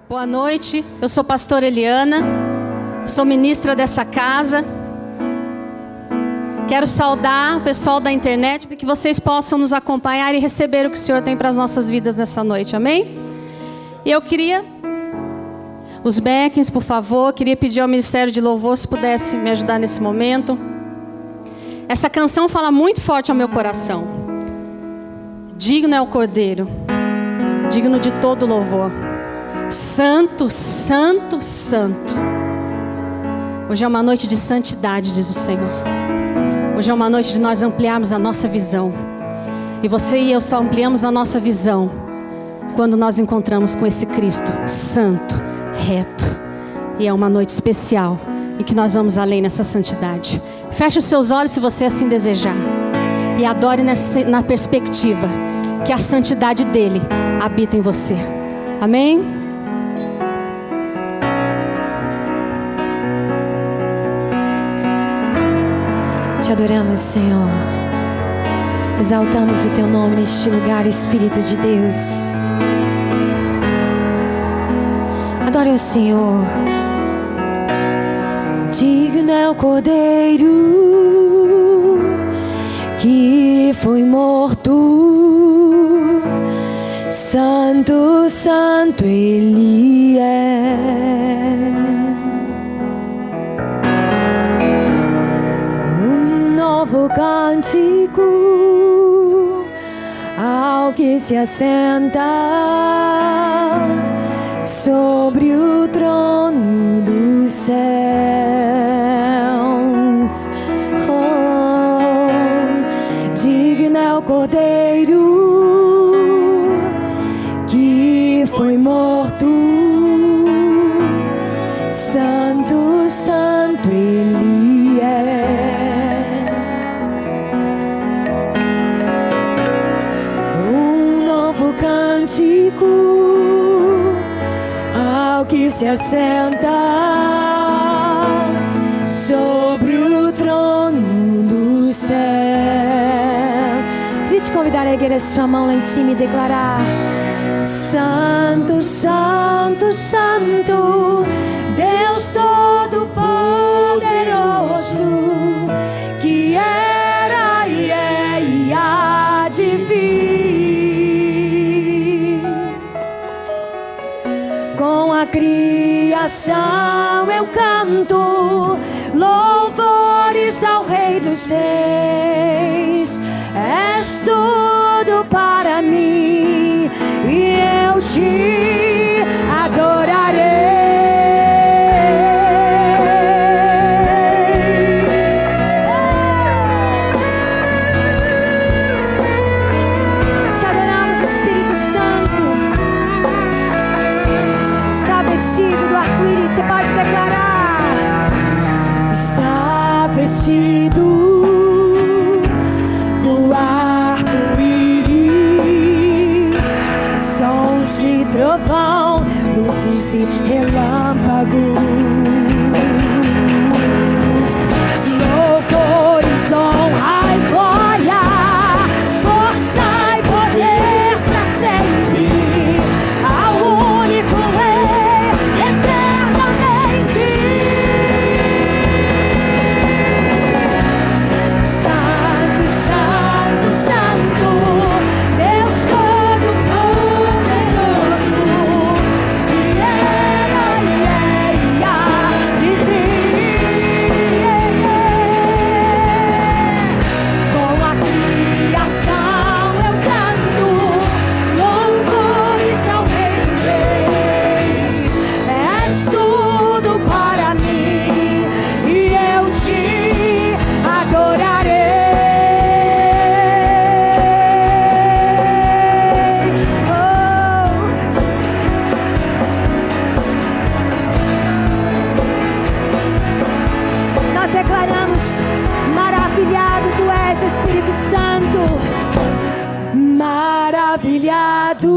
Boa noite, eu sou pastora Eliana, sou ministra dessa casa. Quero saudar o pessoal da internet para que vocês possam nos acompanhar e receber o que o Senhor tem para as nossas vidas nessa noite, amém? E eu queria, os backings, por favor, queria pedir ao Ministério de Louvor se pudesse me ajudar nesse momento. Essa canção fala muito forte ao meu coração. Digno é o Cordeiro, digno de todo louvor. Santo, santo, santo. Hoje é uma noite de santidade, diz o Senhor. Hoje é uma noite de nós ampliarmos a nossa visão. E você e eu só ampliamos a nossa visão quando nós encontramos com esse Cristo santo, reto. E é uma noite especial em que nós vamos além nessa santidade. Feche os seus olhos se você assim desejar. E adore na perspectiva que a santidade dele habita em você. Amém? Te adoramos, Senhor. Exaltamos o Teu nome neste lugar, Espírito de Deus. Adore o Senhor. Digno é o Cordeiro que foi morto. Santo, santo Ele é. Novo cântico ao que se assenta sobre o trono dos céus. Digno é o Cordeiro que foi morto. Santo, santo Ele é. Cântico ao que se assenta sobre o trono do céu. Queria te convidar a erguer a sua mão lá em cima e declarar: Santo, Santo, Santo, Deus Todo-Poderoso, que era e é e há de vir. Com a criação eu canto louvores ao Rei dos Reis. És tudo para mim e eu te adorarei. Te adoramos, Espírito Santo. Vestido do arco-íris, você pode declarar: está vestido do arco-íris, sons de trovão, luzes e relâmpagos, louvores, honra e glória, força e poder pra sempre ao único Rei eternamente. Santo, Santo, Santo, Deus Todo-Poderoso, que era e é e há de vir. Com a criação eu canto louvores ao Rei dos Reis. És tudo para mim e eu te adorarei. Nós declaramos: maravilhado tu és, Espírito Santo. Maravilhado,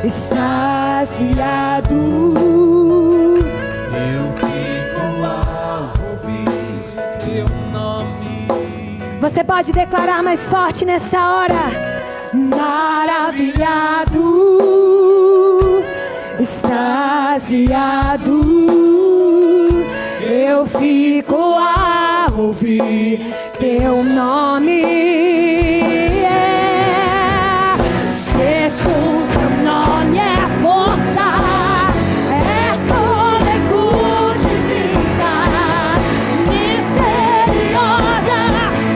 extasiado. Eu fico ao ouvir teu nome. Você pode declarar mais forte nessa hora: maravilhado, extasiado, eu fico a ouvir teu nome. Jesus, teu nome é força, é fôlego de vida, misteriosa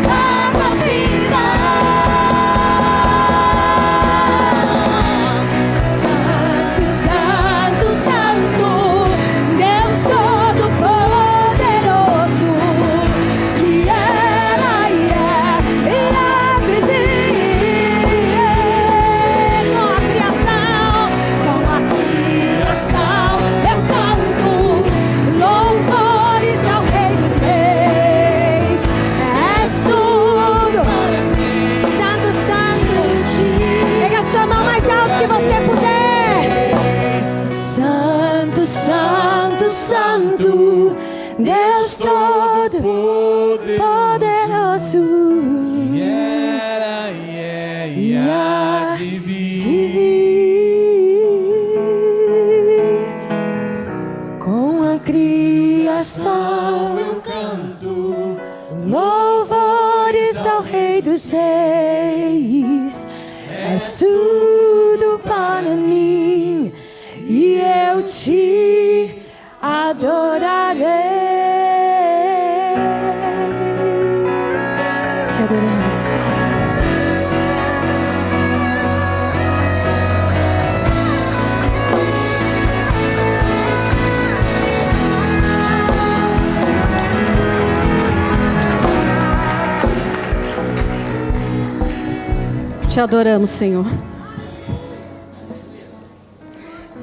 nova vida. Santo, Santo, Santo, Deus Todo-Poderoso, que era e há de vir. Com a criação eu canto louvores ao Rei dos Reis. És tudo, Santo, Santo. Pega a sua mão mais alto que você puder. Santo, Santo, Santo, Deus Todo-Poderoso, Era e há de vir. Com a criação Eu canto louvores ao Rei dos Reis. És tudo para mim e eu te adorarei. Te adoramos, Pai. Te adoramos, Senhor.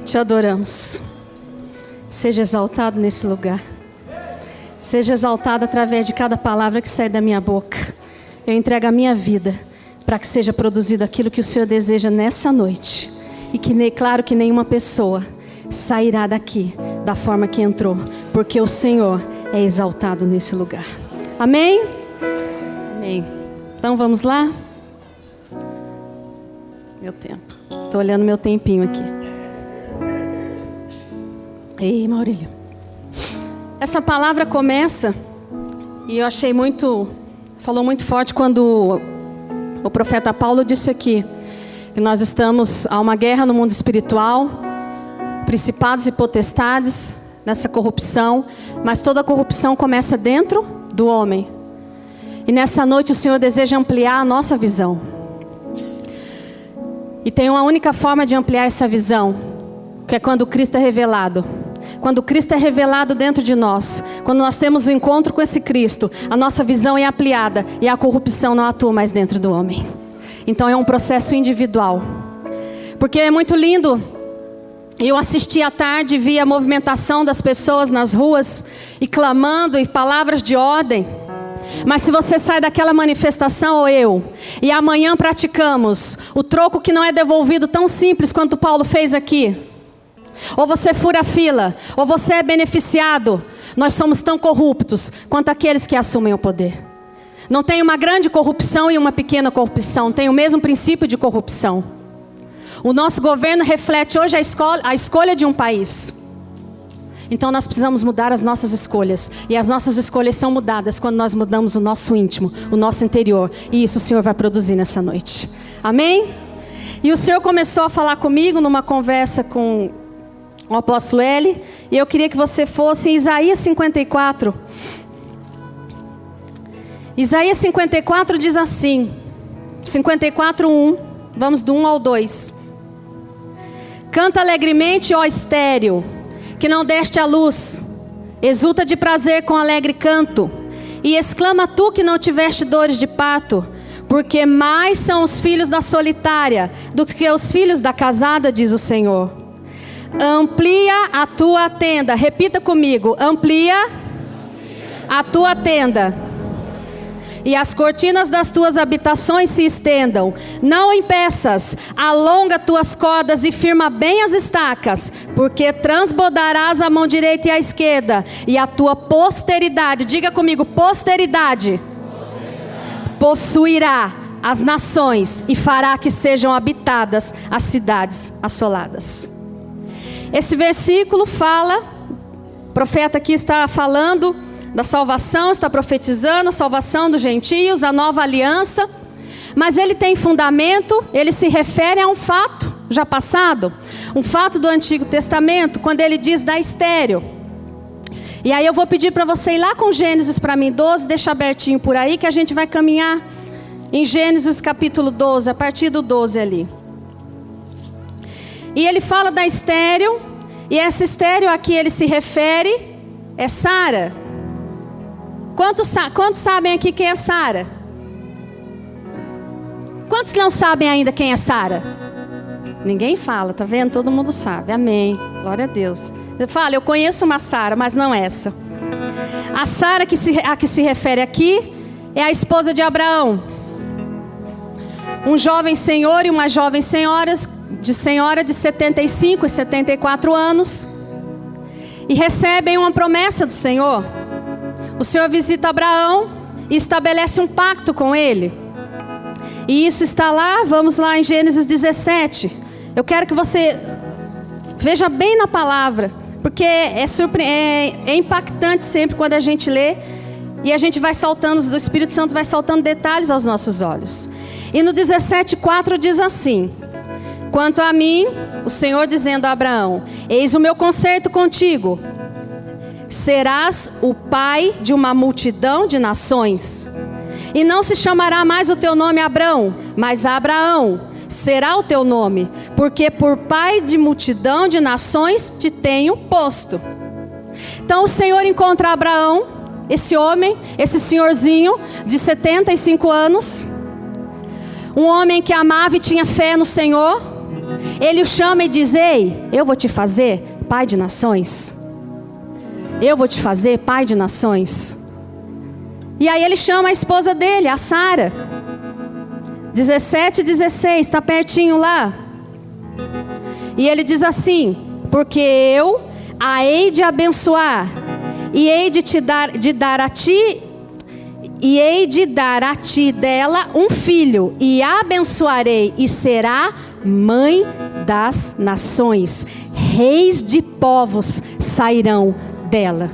Te adoramos. Seja exaltado nesse lugar. Seja exaltado através de cada palavra que sai da minha boca. Eu entrego a minha vida para que seja produzido aquilo que o Senhor deseja nessa noite. E que, claro, que nenhuma pessoa sairá daqui da forma que entrou, porque o Senhor é exaltado nesse lugar. Amém? Amém. Então vamos lá? Meu tempo. Estou olhando meu tempinho aqui. Ei, Maurílio. Essa palavra começa, e eu achei falou muito forte quando o profeta Paulo disse aqui, que nós estamos a uma guerra no mundo espiritual, principados e potestades, nessa corrupção, mas toda corrupção começa dentro do homem. E nessa noite o Senhor deseja ampliar a nossa visão. E tem uma única forma de ampliar essa visão, que é quando Cristo é revelado. Quando Cristo é revelado dentro de nós, quando nós temos o encontro com esse Cristo, a nossa visão é ampliada e a corrupção não atua mais dentro do homem. Então é um processo individual. Porque é muito lindo. Eu assisti à tarde, vi a movimentação das pessoas nas ruas e clamando e palavras de ordem. Mas se você sai daquela manifestação, ou eu, e amanhã praticamos o troco que não é devolvido tão simples quanto Paulo fez aqui, ou você fura a fila, ou você é beneficiado, nós somos tão corruptos quanto aqueles que assumem o poder. Não tem uma grande corrupção e uma pequena corrupção, tem o mesmo princípio de corrupção. O nosso governo reflete hoje a escolha de um país. Então nós precisamos mudar as nossas escolhas. E as nossas escolhas são mudadas quando nós mudamos o nosso íntimo, o nosso interior. E isso o Senhor vai produzir nessa noite. Amém? E o Senhor começou a falar comigo numa conversa com o apóstolo Eli. E eu queria que você fosse em Isaías 54. Isaías 54 diz assim, 54:1, vamos do 1 ao 2. Canta alegremente, ó estéril, que não deste a luz, exulta de prazer com alegre canto, e exclama tu que não tiveste dores de parto, porque mais são os filhos da solitária do que os filhos da casada, diz o Senhor. Amplia a tua tenda, repita comigo, amplia a tua tenda, e as cortinas das tuas habitações se estendam. Não impeças, alonga tuas cordas e firma bem as estacas, porque transbordarás a mão direita e a esquerda, e a tua posteridade, diga comigo, posteridade, possuirá as nações e fará que sejam habitadas as cidades assoladas. Esse versículo fala, o profeta aqui está falando da salvação, está profetizando a salvação dos gentios, a nova aliança, mas ele tem fundamento, ele se refere a um fato já passado, um fato do Antigo Testamento, quando ele diz da estéril. E aí eu vou pedir para você ir lá com Gênesis para mim 12, deixa abertinho por aí que a gente vai caminhar em Gênesis capítulo 12, a partir do 12 ali. E ele fala da estéril, e essa estéril aqui ele se refere, é Sara. Quantos sabem aqui quem é Sara? Quantos não sabem ainda quem é Sara? Ninguém fala, tá vendo? Todo mundo sabe, amém, glória a Deus. Fala, eu conheço uma Sara, mas não essa. A Sara a que se refere aqui é a esposa de Abraão. Um jovem senhor e uma jovem senhora de 75 e 74 anos, e recebem uma promessa do Senhor. O Senhor visita Abraão e estabelece um pacto com ele. E isso está lá, vamos lá em Gênesis 17. Eu quero que você veja bem na palavra, porque é impactante sempre quando a gente lê e a gente vai saltando, o Espírito Santo vai saltando detalhes aos nossos olhos. E no 17:4 diz assim: quanto a mim, o Senhor dizendo a Abraão: eis o meu concerto contigo, serás o pai de uma multidão de nações, e não se chamará mais o teu nome Abrão, mas Abraão será o teu nome, porque por pai de multidão de nações te tenho posto. Então o Senhor encontra Abraão, esse homem, esse senhorzinho de 75 anos, um homem que amava e tinha fé no Senhor. Ele o chama e diz: ei, eu vou te fazer pai de nações. Eu vou te fazer pai de nações. E aí ele chama a esposa dele, a Sara. 17:16, está pertinho lá. E ele diz assim: porque eu a hei de abençoar, e hei de dar a ti dela um filho, e a abençoarei, e será mãe das nações. Reis de povos sairão dela.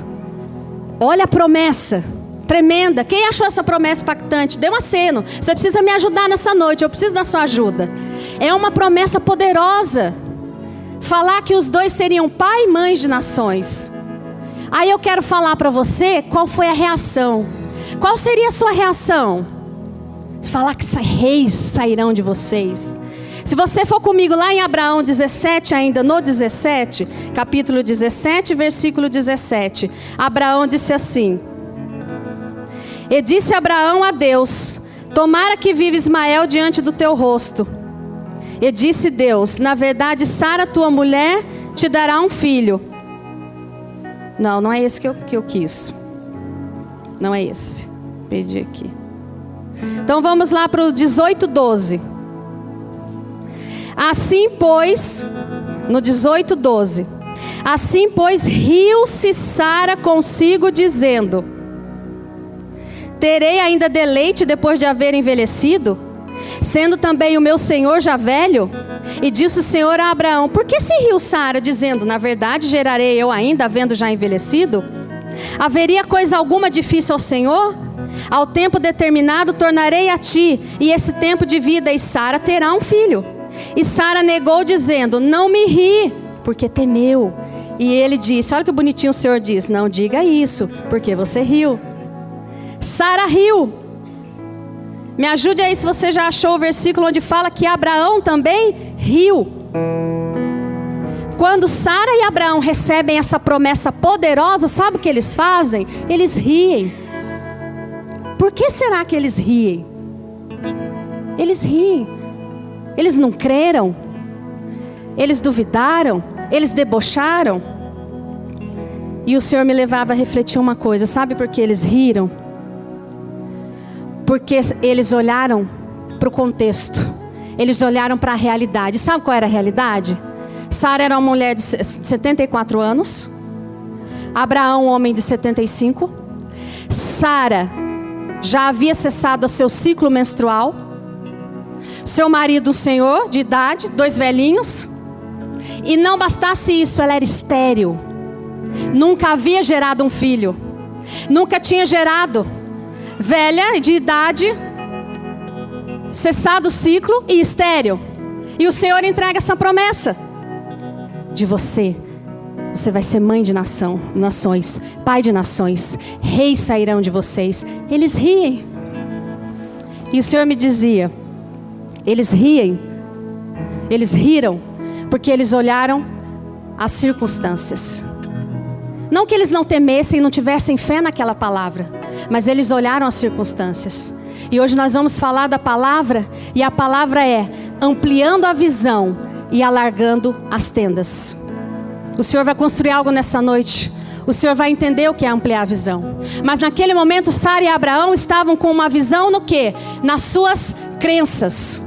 Olha a promessa tremenda. Quem achou essa promessa impactante? Dê um aceno. Você precisa me ajudar nessa noite. Eu preciso da sua ajuda. É uma promessa poderosa. Falar que os dois seriam pai e mãe de nações. Aí eu quero falar para você qual foi a reação. Qual seria a sua reação? Falar que reis sairão de vocês. Se você for comigo lá em Abraão 17, ainda no 17, capítulo 17, versículo 17. Abraão disse assim: e disse Abraão a Deus: tomara que vive Ismael diante do teu rosto. E disse Deus: na verdade Sara tua mulher te dará um filho. Não é esse que eu quis. Não é esse. Perdi aqui. Então vamos lá para o 18:12. Assim pois, no 18:12, assim pois riu-se Sara consigo dizendo: terei ainda deleite depois de haver envelhecido, sendo também o meu senhor já velho? E disse o Senhor a Abraão: por que se riu Sara, dizendo: na verdade gerarei eu ainda, havendo já envelhecido? Haveria coisa alguma difícil ao Senhor? Ao tempo determinado tornarei a ti, e esse tempo de vida, e Sara terá um filho. E Sara negou, dizendo: não me ri, porque temeu. E ele disse: olha que bonitinho o Senhor diz: não diga isso, porque você riu. Sara riu. Me ajude aí se você já achou o versículo onde fala que Abraão também riu. Quando Sara e Abraão recebem essa promessa poderosa, sabe o que eles fazem? Eles riem. Por que será que eles riem? Eles riem. Eles não creram? Eles duvidaram? Eles debocharam? E o Senhor me levava a refletir uma coisa: sabe por que eles riram? Porque eles olharam para o contexto, eles olharam para a realidade. Sabe qual era a realidade? Sara era uma mulher de 74 anos, Abraão um homem de 75. Sara já havia cessado o seu ciclo menstrual. Seu marido um senhor de idade, 2 velhinhos. E não bastasse isso, ela era estéril. Nunca havia gerado um filho. Nunca tinha gerado. Velha, de idade, cessado o ciclo e estéril. E o Senhor entrega essa promessa. De você vai ser mãe de nações, pai de nações. Reis sairão de vocês. Eles riem. E o Senhor me dizia, eles riram, porque eles olharam as circunstâncias. Não que eles não temessem e não tivessem fé naquela palavra, mas eles olharam as circunstâncias. E hoje nós vamos falar da palavra, e a palavra é ampliando a visão e alargando as tendas. O Senhor vai construir algo nessa noite. O Senhor vai entender o que é ampliar a visão. Mas naquele momento, Sara e Abraão estavam com uma visão no quê? Nas suas crenças.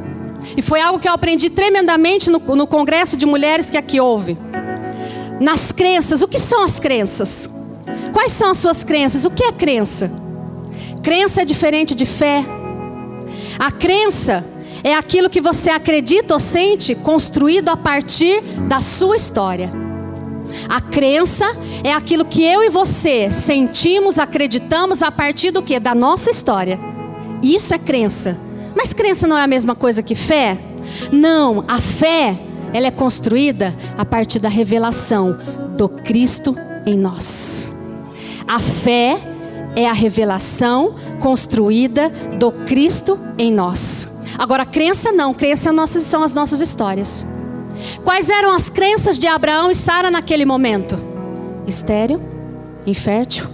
E foi algo que eu aprendi tremendamente no congresso de mulheres que aqui houve. Nas crenças. O que são as crenças? Quais são as suas crenças? O que é crença? Crença é diferente de fé. A crença é aquilo que você acredita ou sente construído a partir da sua história. A crença é aquilo que eu e você sentimos, acreditamos a partir do quê? Da nossa história. Isso é crença. Mas crença não é a mesma coisa que fé? Não, a fé, ela é construída a partir da revelação do Cristo em nós. A fé é a revelação construída do Cristo em nós. Agora, a crença não, crença são as nossas histórias. Quais eram as crenças de Abraão e Sara naquele momento? Estéril, infértil,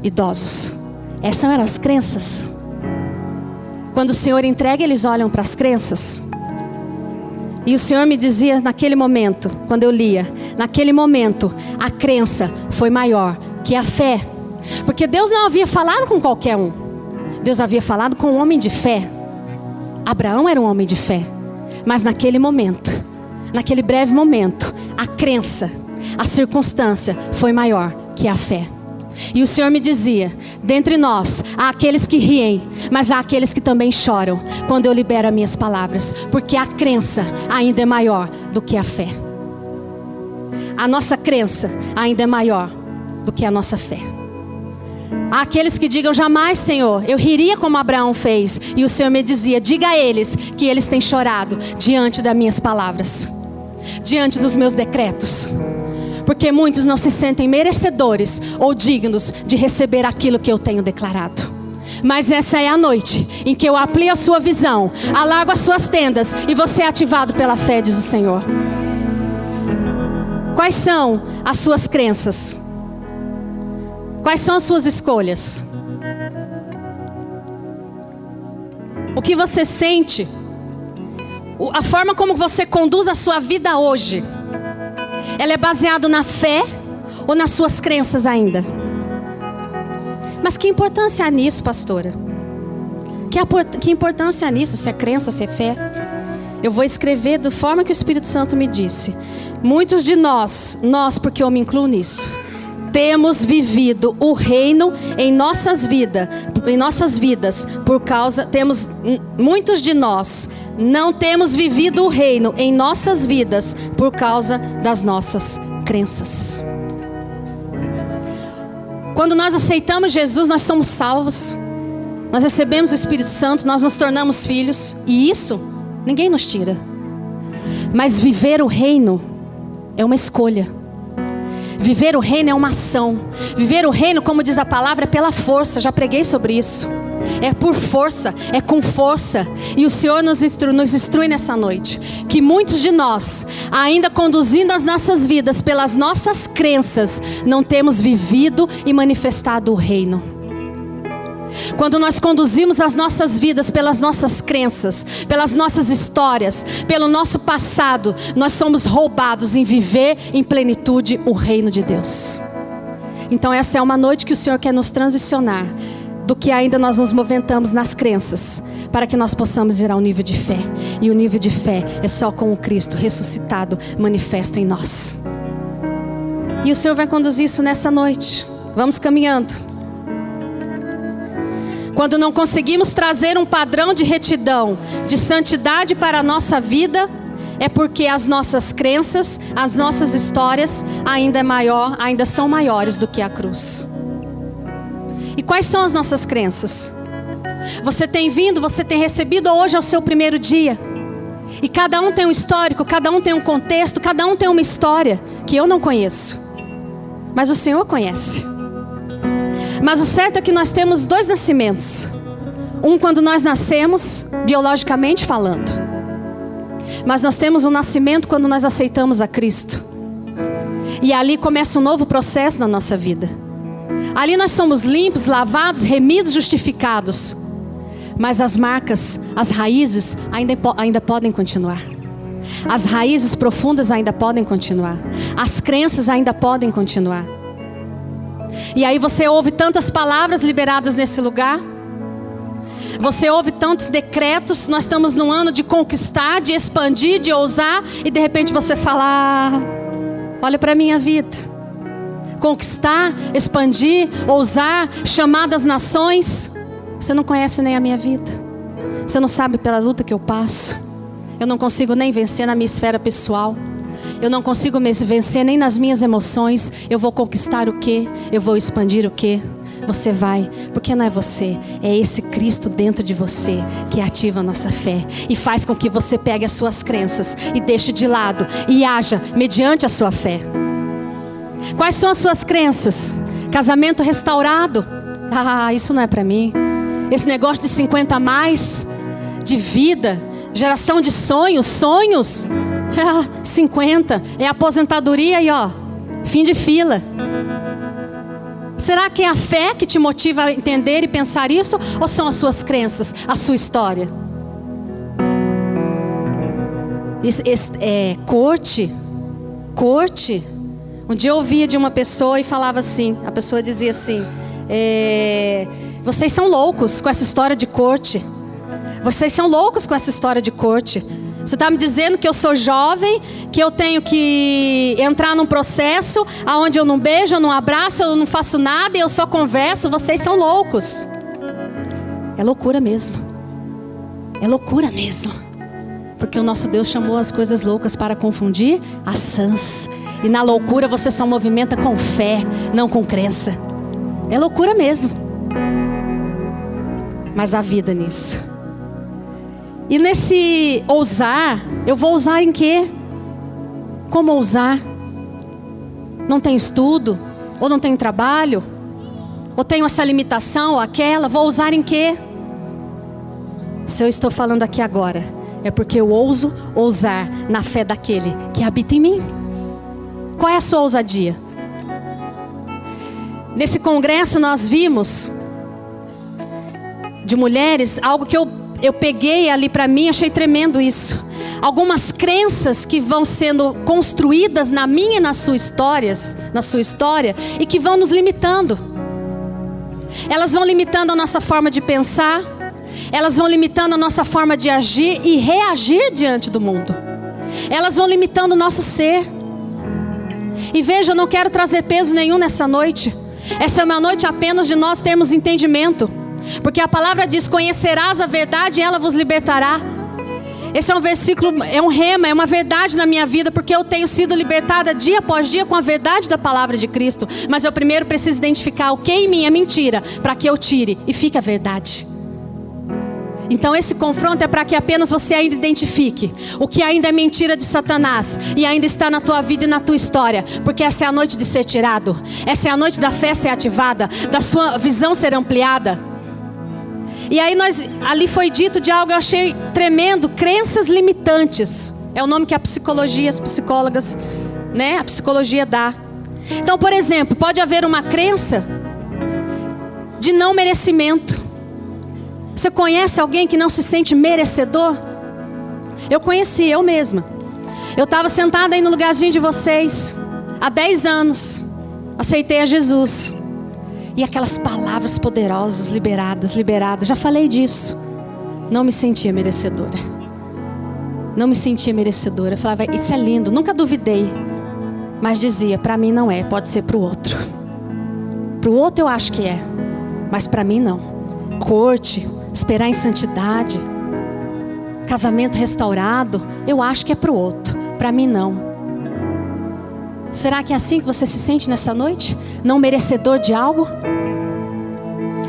idosos. Essas eram as crenças. Quando o Senhor entrega, eles olham para as crenças. E o Senhor me dizia naquele momento, quando eu lia, naquele momento, a crença foi maior que a fé. Porque Deus não havia falado com qualquer um. Deus havia falado com um homem de fé. Abraão era um homem de fé. Mas naquele momento, naquele breve momento, a crença, a circunstância foi maior que a fé. E o Senhor me dizia, dentre nós, há aqueles que riem, mas há aqueles que também choram quando eu libero as minhas palavras, porque a crença ainda é maior do que a fé. A nossa crença ainda é maior do que a nossa fé. Há aqueles que digam, jamais, Senhor, eu riria como Abraão fez. E o Senhor me dizia, diga a eles que eles têm chorado diante das minhas palavras, diante dos meus decretos. Porque muitos não se sentem merecedores ou dignos de receber aquilo que eu tenho declarado. Mas essa é a noite em que eu amplio a sua visão, alargo as suas tendas e você é ativado pela fé, diz o Senhor. Quais são as suas crenças? Quais são as suas escolhas? O que você sente? A forma como você conduz a sua vida hoje, ela é baseada na fé ou nas suas crenças ainda? Mas que importância há nisso, pastora? Que importância há nisso, se é crença, se é fé? Eu vou escrever da forma que o Espírito Santo me disse. Muitos de nós, porque eu me incluo nisso, temos vivido o reino em nossas vidas, muitos de nós não temos vivido o reino em nossas vidas por causa das nossas crenças. Quando nós aceitamos Jesus, nós somos salvos, nós recebemos o Espírito Santo, nós nos tornamos filhos, e isso ninguém nos tira. Mas viver o reino é uma escolha. Viver o reino é uma ação. Viver o reino, como diz a palavra, é pela força. Já preguei sobre isso. É por força, é com força. E o Senhor nos instrui nessa noite que muitos de nós, ainda conduzindo as nossas vidas pelas nossas crenças, não temos vivido e manifestado o reino. Quando nós conduzimos as nossas vidas pelas nossas crenças, pelas nossas histórias, pelo nosso passado, nós somos roubados em viver em plenitude o reino de Deus. Então essa é uma noite que o Senhor quer nos transicionar do que ainda nós nos movimentamos nas crenças, para que nós possamos ir ao nível de fé. E o nível de fé é só com o Cristo ressuscitado, manifesto em nós. E o Senhor vai conduzir isso nessa noite. Vamos caminhando. Quando não conseguimos trazer um padrão de retidão, de santidade para a nossa vida, é porque as nossas crenças, as nossas histórias ainda são maiores do que a cruz. E quais são as nossas crenças? Você tem vindo, você tem recebido, ou hoje é o seu primeiro dia? E cada um tem um histórico, cada um tem um contexto, cada um tem uma história que eu não conheço, mas o Senhor conhece. Mas o certo é que nós temos 2 nascimentos. Um quando nós nascemos, biologicamente falando. Mas nós temos um nascimento quando nós aceitamos a Cristo. E ali começa um novo processo na nossa vida. Ali nós somos limpos, lavados, remidos, justificados. Mas as marcas, as raízes ainda podem continuar. As raízes profundas ainda podem continuar. As crenças ainda podem continuar. E aí você ouve tantas palavras liberadas nesse lugar. Você ouve tantos decretos. Nós estamos num ano de conquistar, de expandir, de ousar. E de repente você fala: olha para a minha vida. Conquistar, expandir, ousar, chamar das nações. Você não conhece nem a minha vida. Você não sabe pela luta que eu passo. Eu não consigo nem vencer na minha esfera pessoal. Eu não consigo vencer nem nas minhas emoções. Eu vou conquistar o quê? Eu vou expandir o quê? Você vai, porque não é você, é esse Cristo dentro de você que ativa a nossa fé e faz com que você pegue as suas crenças e deixe de lado e haja mediante a sua fé. Quais são as suas crenças? Casamento restaurado? Isso não é para mim. Esse negócio de 50 a mais, de vida, geração de sonhos, 50, é aposentadoria e fim de fila. Será que é a fé que te motiva a entender e pensar isso? Ou são as suas crenças, a sua história? Corte. Um dia eu ouvia de uma pessoa e falava assim, a pessoa dizia assim: vocês são loucos com essa história de corte. Vocês são loucos com essa história de corte. Você está me dizendo que eu sou jovem, que eu tenho que entrar num processo onde eu não beijo, eu não abraço, eu não faço nada e eu só converso. Vocês são loucos. É loucura mesmo. É loucura mesmo. Porque o nosso Deus chamou as coisas loucas para confundir as sãs. E na loucura você só movimenta com fé, não com crença. É loucura mesmo. Mas há vida nisso. E nesse ousar, eu vou ousar em quê? Como ousar? Não tem estudo? Ou não tem trabalho? Ou tenho essa limitação ou aquela? Vou ousar em quê? Se eu estou falando aqui agora, é porque eu ouso ousar na fé daquele que habita em mim. Qual é a sua ousadia? Nesse congresso nós vimos de mulheres algo que eu peguei ali para mim, achei tremendo isso. Algumas crenças que vão sendo construídas na minha e na sua história, e que vão nos limitando. Elas vão limitando a nossa forma de pensar, elas vão limitando a nossa forma de agir e reagir diante do mundo. Elas vão limitando o nosso ser. E veja, eu não quero trazer peso nenhum nessa noite. Essa é uma noite apenas de nós termos entendimento. Porque a palavra diz: conhecerás a verdade e ela vos libertará. Esse é um versículo, é um rema, é uma verdade na minha vida. Porque eu tenho sido libertada dia após dia com a verdade da palavra de Cristo. Mas eu primeiro preciso identificar o que em mim é mentira, para que eu tire e fique a verdade. Então esse confronto é para que apenas você ainda identifique o que ainda é mentira de Satanás e ainda está na tua vida e na tua história. Porque essa é a noite de ser tirado. Essa é a noite da fé ser ativada, da sua visão ser ampliada. E aí ali foi dito de algo que eu achei tremendo: crenças limitantes. É o nome que a psicologia, as psicólogas, a psicologia dá. Então, por exemplo, pode haver uma crença de não merecimento. Você conhece alguém que não se sente merecedor? Eu conheci, eu mesma. Eu estava sentada aí no lugarzinho de vocês há 10 anos. Aceitei a Jesus. E aquelas palavras poderosas, liberadas. Já falei disso. Não me sentia merecedora. Eu falava: isso é lindo, nunca duvidei. Mas dizia: para mim não é, pode ser para o outro. Para o outro eu acho que é, mas para mim não. Corte, esperar em santidade. casamento restaurado, eu acho que é para o outro, para mim não. Será que é assim que você se sente nessa noite? Não merecedor de algo?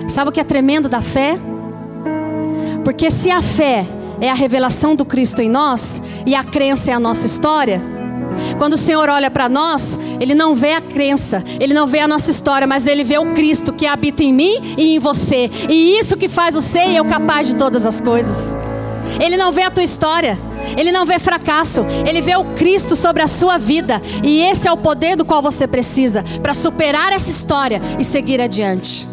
Sabe o que é tremendo da fé? Porque se a fé é a revelação do Cristo em nós, e a crença é a nossa história, quando o Senhor olha para nós, Ele não vê a crença, Ele não vê a nossa história, mas Ele vê o Cristo que habita em mim e em você. E isso que faz você e eu capaz de todas as coisas. Ele não vê a tua história, Ele não vê fracasso, Ele vê o Cristo sobre a sua vida. E esse é o poder do qual você precisa para superar essa história e seguir adiante.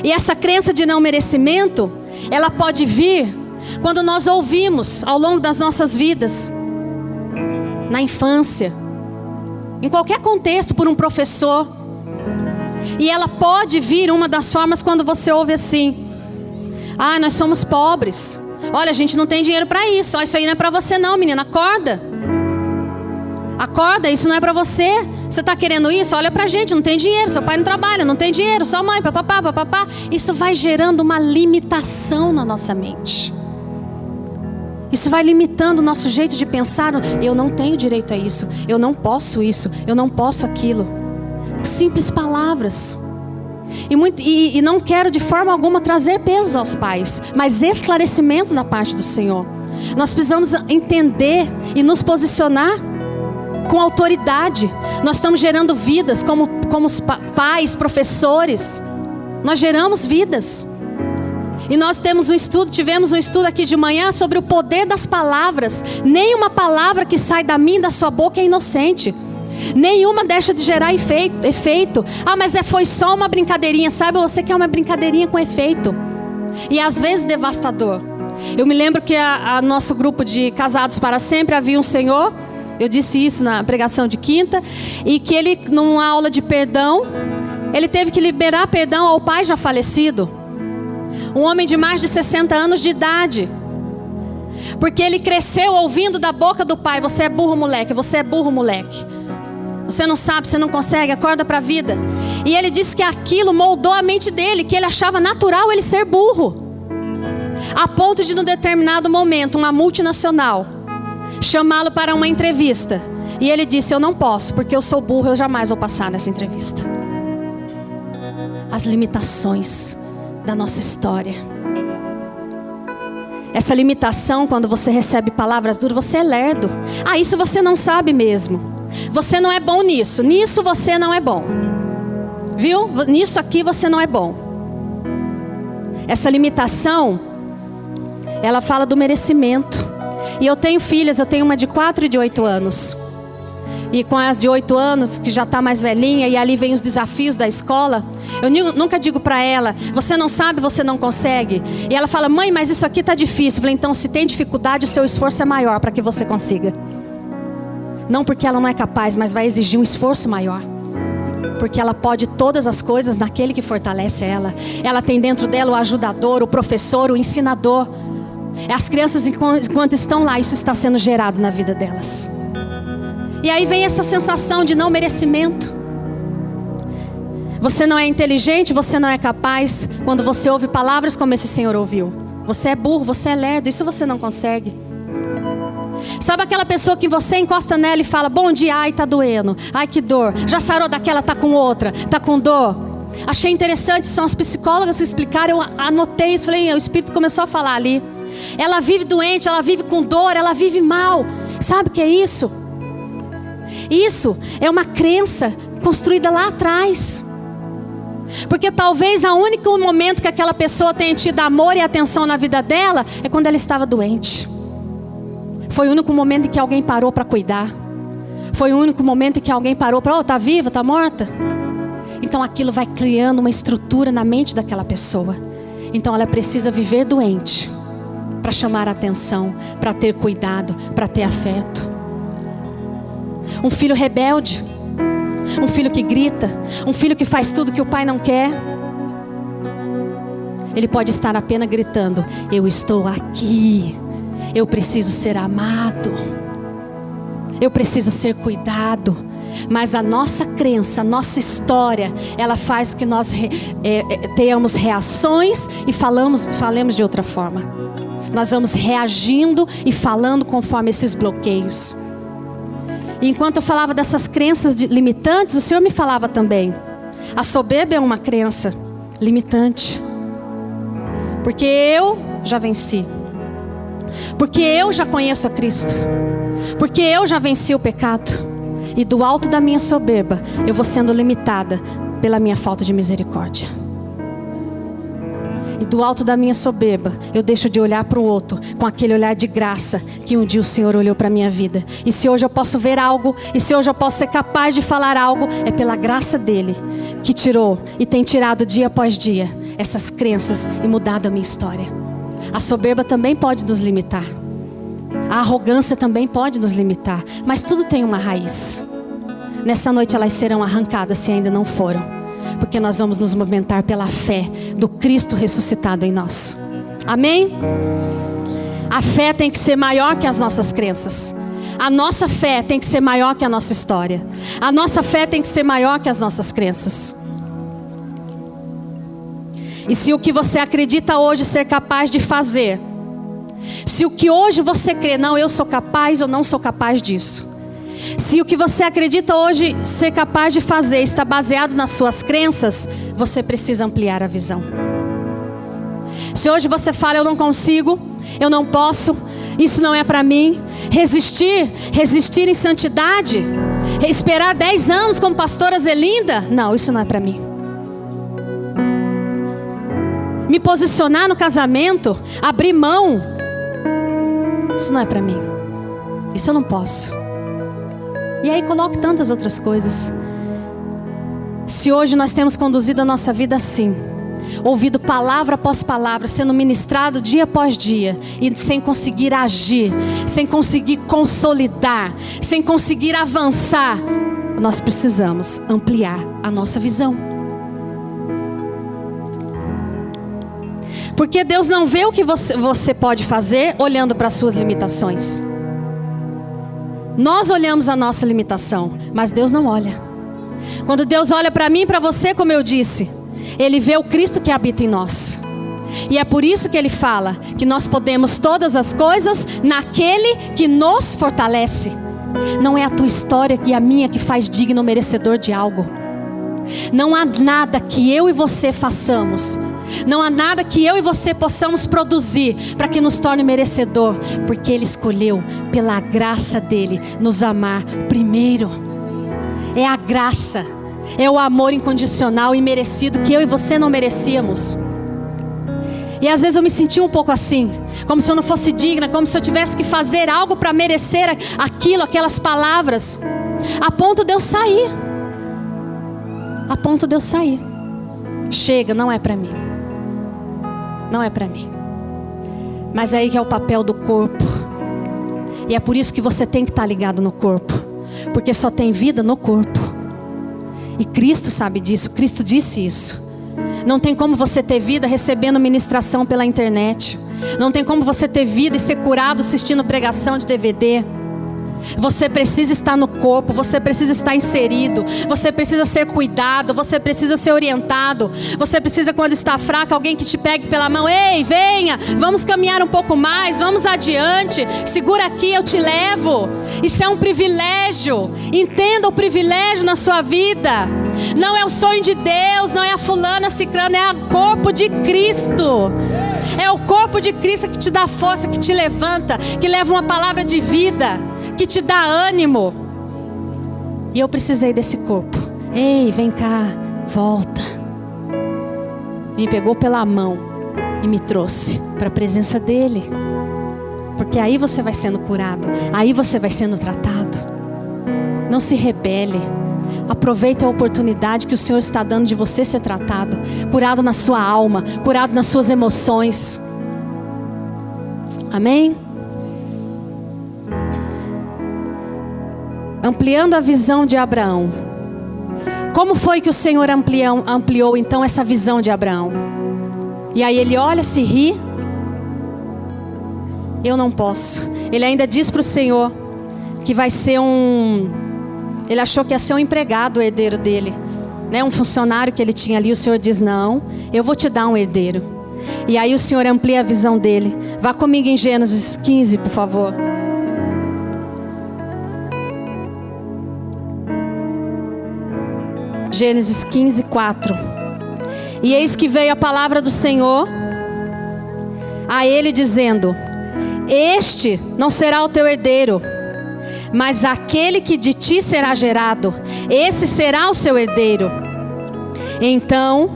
E essa crença de não merecimento, ela pode vir quando nós ouvimos ao longo das nossas vidas, na infância, em qualquer contexto, por um professor. E ela pode vir, uma das formas, quando você ouve assim: ah, nós somos pobres, olha, a gente não tem dinheiro para isso, isso aí não é para você não, menina, acorda. Acorda, isso não é para você. Você está querendo isso? Olha pra gente, não tem dinheiro, seu pai não trabalha, não tem dinheiro, sua mãe, papapá, papapá. Isso vai gerando uma limitação na nossa mente. Isso vai limitando o nosso jeito de pensar. Eu não tenho direito a isso, eu não posso isso, eu não posso aquilo. Simples palavras. E não quero de forma alguma trazer pesos aos pais, mas esclarecimento da parte do Senhor. Nós precisamos entender e nos posicionar com autoridade. Nós estamos gerando vidas como os pais, professores. Nós geramos vidas. E nós tivemos um estudo aqui de manhã sobre o poder das palavras. Nenhuma palavra que sai da minha e da sua boca é inocente. Nenhuma deixa de gerar efeito. Ah, mas foi só uma brincadeirinha. Sabe, você quer uma brincadeirinha com efeito. E às vezes devastador. Eu me lembro que a nosso grupo de Casados para Sempre havia um senhor. Eu disse isso na pregação de quinta. E que ele, numa aula de perdão, ele teve que liberar perdão ao pai já falecido. Um homem de mais de 60 anos de idade. Porque ele cresceu ouvindo da boca do pai: você é burro, moleque, você é burro, moleque. Você não sabe, você não consegue, acorda para a vida. E ele disse que aquilo moldou a mente dele, que ele achava natural ele ser burro. A ponto de, num determinado momento, uma multinacional chamá-lo para uma entrevista. E ele disse: eu não posso, porque eu sou burro, eu jamais vou passar nessa entrevista. As limitações da nossa história. Essa limitação, quando você recebe palavras duras, você é lerdo. Ah, isso você não sabe mesmo. Você não é bom nisso. Nisso você não é bom. Viu? Nisso aqui você não é bom. Essa limitação, ela fala do merecimento. E eu tenho filhas, eu tenho uma de 4 e de 8 anos. E com a de 8 anos, que já está mais velhinha, e ali vem os desafios da escola, eu nunca digo para ela: você não sabe, você não consegue. E ela fala: mãe, mas isso aqui está difícil. Eu falei: então, se tem dificuldade, o seu esforço é maior para que você consiga. Não porque ela não é capaz, mas vai exigir um esforço maior. Porque ela pode todas as coisas naquele que fortalece ela. Ela tem dentro dela o ajudador, o professor, o ensinador. As crianças, enquanto estão lá, isso está sendo gerado na vida delas. E aí vem essa sensação de não merecimento. Você não é inteligente, você não é capaz. Quando você ouve palavras como esse senhor ouviu: você é burro, você é lerdo, isso você não consegue. Sabe aquela pessoa que você encosta nela e fala: bom dia, ai, tá doendo, ai, que dor. Já sarou daquela, tá com outra, tá com dor. Achei interessante, são as psicólogas que explicaram. Eu anotei isso, falei: o Espírito começou a falar ali. Ela vive doente, ela vive com dor, ela vive mal. Sabe o que é isso? Isso é uma crença construída lá atrás. Porque talvez o único momento que aquela pessoa tenha tido amor e atenção na vida dela é quando ela estava doente. Foi o único momento em que alguém parou para cuidar. Foi o único momento em que alguém parou para: oh, tá viva, tá morta? Então aquilo vai criando uma estrutura na mente daquela pessoa. Então ela precisa viver doente para chamar a atenção, para ter cuidado, para ter afeto. Um filho rebelde, um filho que grita, um filho que faz tudo que o pai não quer. Ele pode estar apenas gritando: eu estou aqui, eu preciso ser amado, eu preciso ser cuidado. Mas a nossa crença, a nossa história, ela faz que nós tenhamos reações e falemos de outra forma. nós vamos reagindo e falando conforme esses bloqueios. E enquanto eu falava dessas crenças limitantes, o Senhor me falava também: a soberba é uma crença limitante. Porque eu já venci. Porque eu já conheço a Cristo. Porque eu já venci o pecado. E do alto da minha soberba, eu vou sendo limitada pela minha falta de misericórdia. E do alto da minha soberba, eu deixo de olhar para o outro com aquele olhar de graça que um dia o Senhor olhou para a minha vida. E se hoje eu posso ver algo, e se hoje eu posso ser capaz de falar algo, é pela graça dele, que tirou e tem tirado dia após dia essas crenças e mudado a minha história. A soberba também pode nos limitar. A arrogância também pode nos limitar. Mas tudo tem uma raiz. Nessa noite elas serão arrancadas se ainda não foram. Porque nós vamos nos movimentar pela fé do Cristo ressuscitado em nós. Amém? A fé tem que ser maior que as nossas crenças. A nossa fé tem que ser maior que a nossa história. A nossa fé tem que ser maior que as nossas crenças. E se o que você acredita hoje ser capaz de fazer, se o que hoje você crê, não, eu sou capaz ou não sou capaz disso, se o que você acredita hoje ser capaz de fazer está baseado nas suas crenças, você precisa ampliar a visão. Se hoje você fala: eu não consigo, eu não posso, isso não é para mim, resistir em santidade, esperar 10 anos como pastora Zelinda, não, isso não é para mim. Me posicionar no casamento, abrir mão, isso não é para mim, isso eu não posso. E aí coloque tantas outras coisas. Se hoje nós temos conduzido a nossa vida assim, ouvido palavra após palavra, sendo ministrado dia após dia, e sem conseguir agir, sem conseguir consolidar, sem conseguir avançar, nós precisamos ampliar a nossa visão. Porque Deus não vê o que você pode fazer olhando para as suas limitações. Nós olhamos a nossa limitação, mas Deus não olha. Quando Deus olha para mim e para você, como eu disse, Ele vê o Cristo que habita em nós. E é por isso que Ele fala que nós podemos todas as coisas naquele que nos fortalece. Não é a tua história e a minha que faz digno ou merecedor de algo. Não há nada que eu e você façamos, não há nada que eu e você possamos produzir para que nos torne merecedor, porque Ele escolheu pela graça dEle nos amar primeiro. É a graça, é o amor incondicional e merecido que eu e você não merecíamos. E às vezes eu me senti um pouco assim, como se eu não fosse digna, como se eu tivesse que fazer algo para merecer aquilo, aquelas palavras, a ponto de eu sair. A ponto de eu sair. Chega, não é para mim. Não é para mim. Mas aí que é o papel do corpo. E é por isso que você tem que estar ligado no corpo. Porque só tem vida no corpo. E Cristo sabe disso, Cristo disse isso. Não tem como você ter vida recebendo ministração pela internet. Não tem como você ter vida e ser curado assistindo pregação de DVD. Você precisa estar no corpo, você precisa estar inserido, você precisa ser cuidado, você precisa ser orientado, você precisa, quando está fraco, alguém que te pegue pela mão: ei, venha, vamos caminhar um pouco mais, vamos adiante, segura aqui, eu te levo. Isso é um privilégio, entenda o privilégio na sua vida. Não é o sonho de Deus, não é a fulana, ciclana, é o corpo de Cristo. É o corpo de Cristo que te dá força, que te levanta, que leva uma palavra de vida, que te dá ânimo. E eu precisei desse corpo. Ei, vem cá, volta. Me pegou pela mão e me trouxe para a presença dEle. Porque aí você vai sendo curado, aí você vai sendo tratado. Não se rebele. Aproveite a oportunidade que o Senhor está dando de você ser tratado, curado na sua alma, curado nas suas emoções. Amém? Ampliando a visão de Abraão. Como foi que o Senhor ampliou então essa visão de Abraão? E aí ele olha, se ri. Eu não posso. Ele ainda diz para o Senhor que vai ser ele achou que ia ser um empregado, o herdeiro dele, né? Um funcionário que ele tinha ali. O Senhor diz: não, eu vou te dar um herdeiro. E aí o Senhor amplia a visão dele. Vá comigo em Gênesis 15, por favor. Gênesis 15, 4. E eis que veio a palavra do Senhor a ele dizendo: este não será o teu herdeiro, mas aquele que de ti será gerado, esse será o seu herdeiro. Então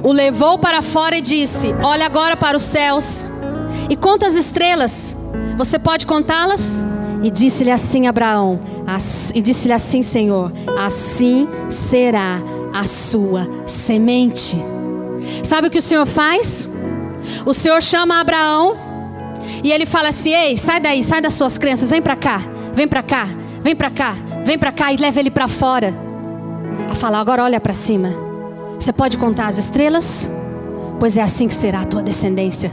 o levou para fora e disse: olha agora para os céus e conta as estrelas, você pode contá-las? E disse-lhe assim Abraão, e disse-lhe assim Senhor: assim será a sua semente. Sabe o que o Senhor faz? O Senhor chama Abraão e ele fala assim: ei, sai daí, sai das suas crenças, vem para cá, vem para cá, vem para cá, vem para cá, e leva ele para fora. A falar: agora olha para cima, você pode contar as estrelas? Pois é assim que será a tua descendência.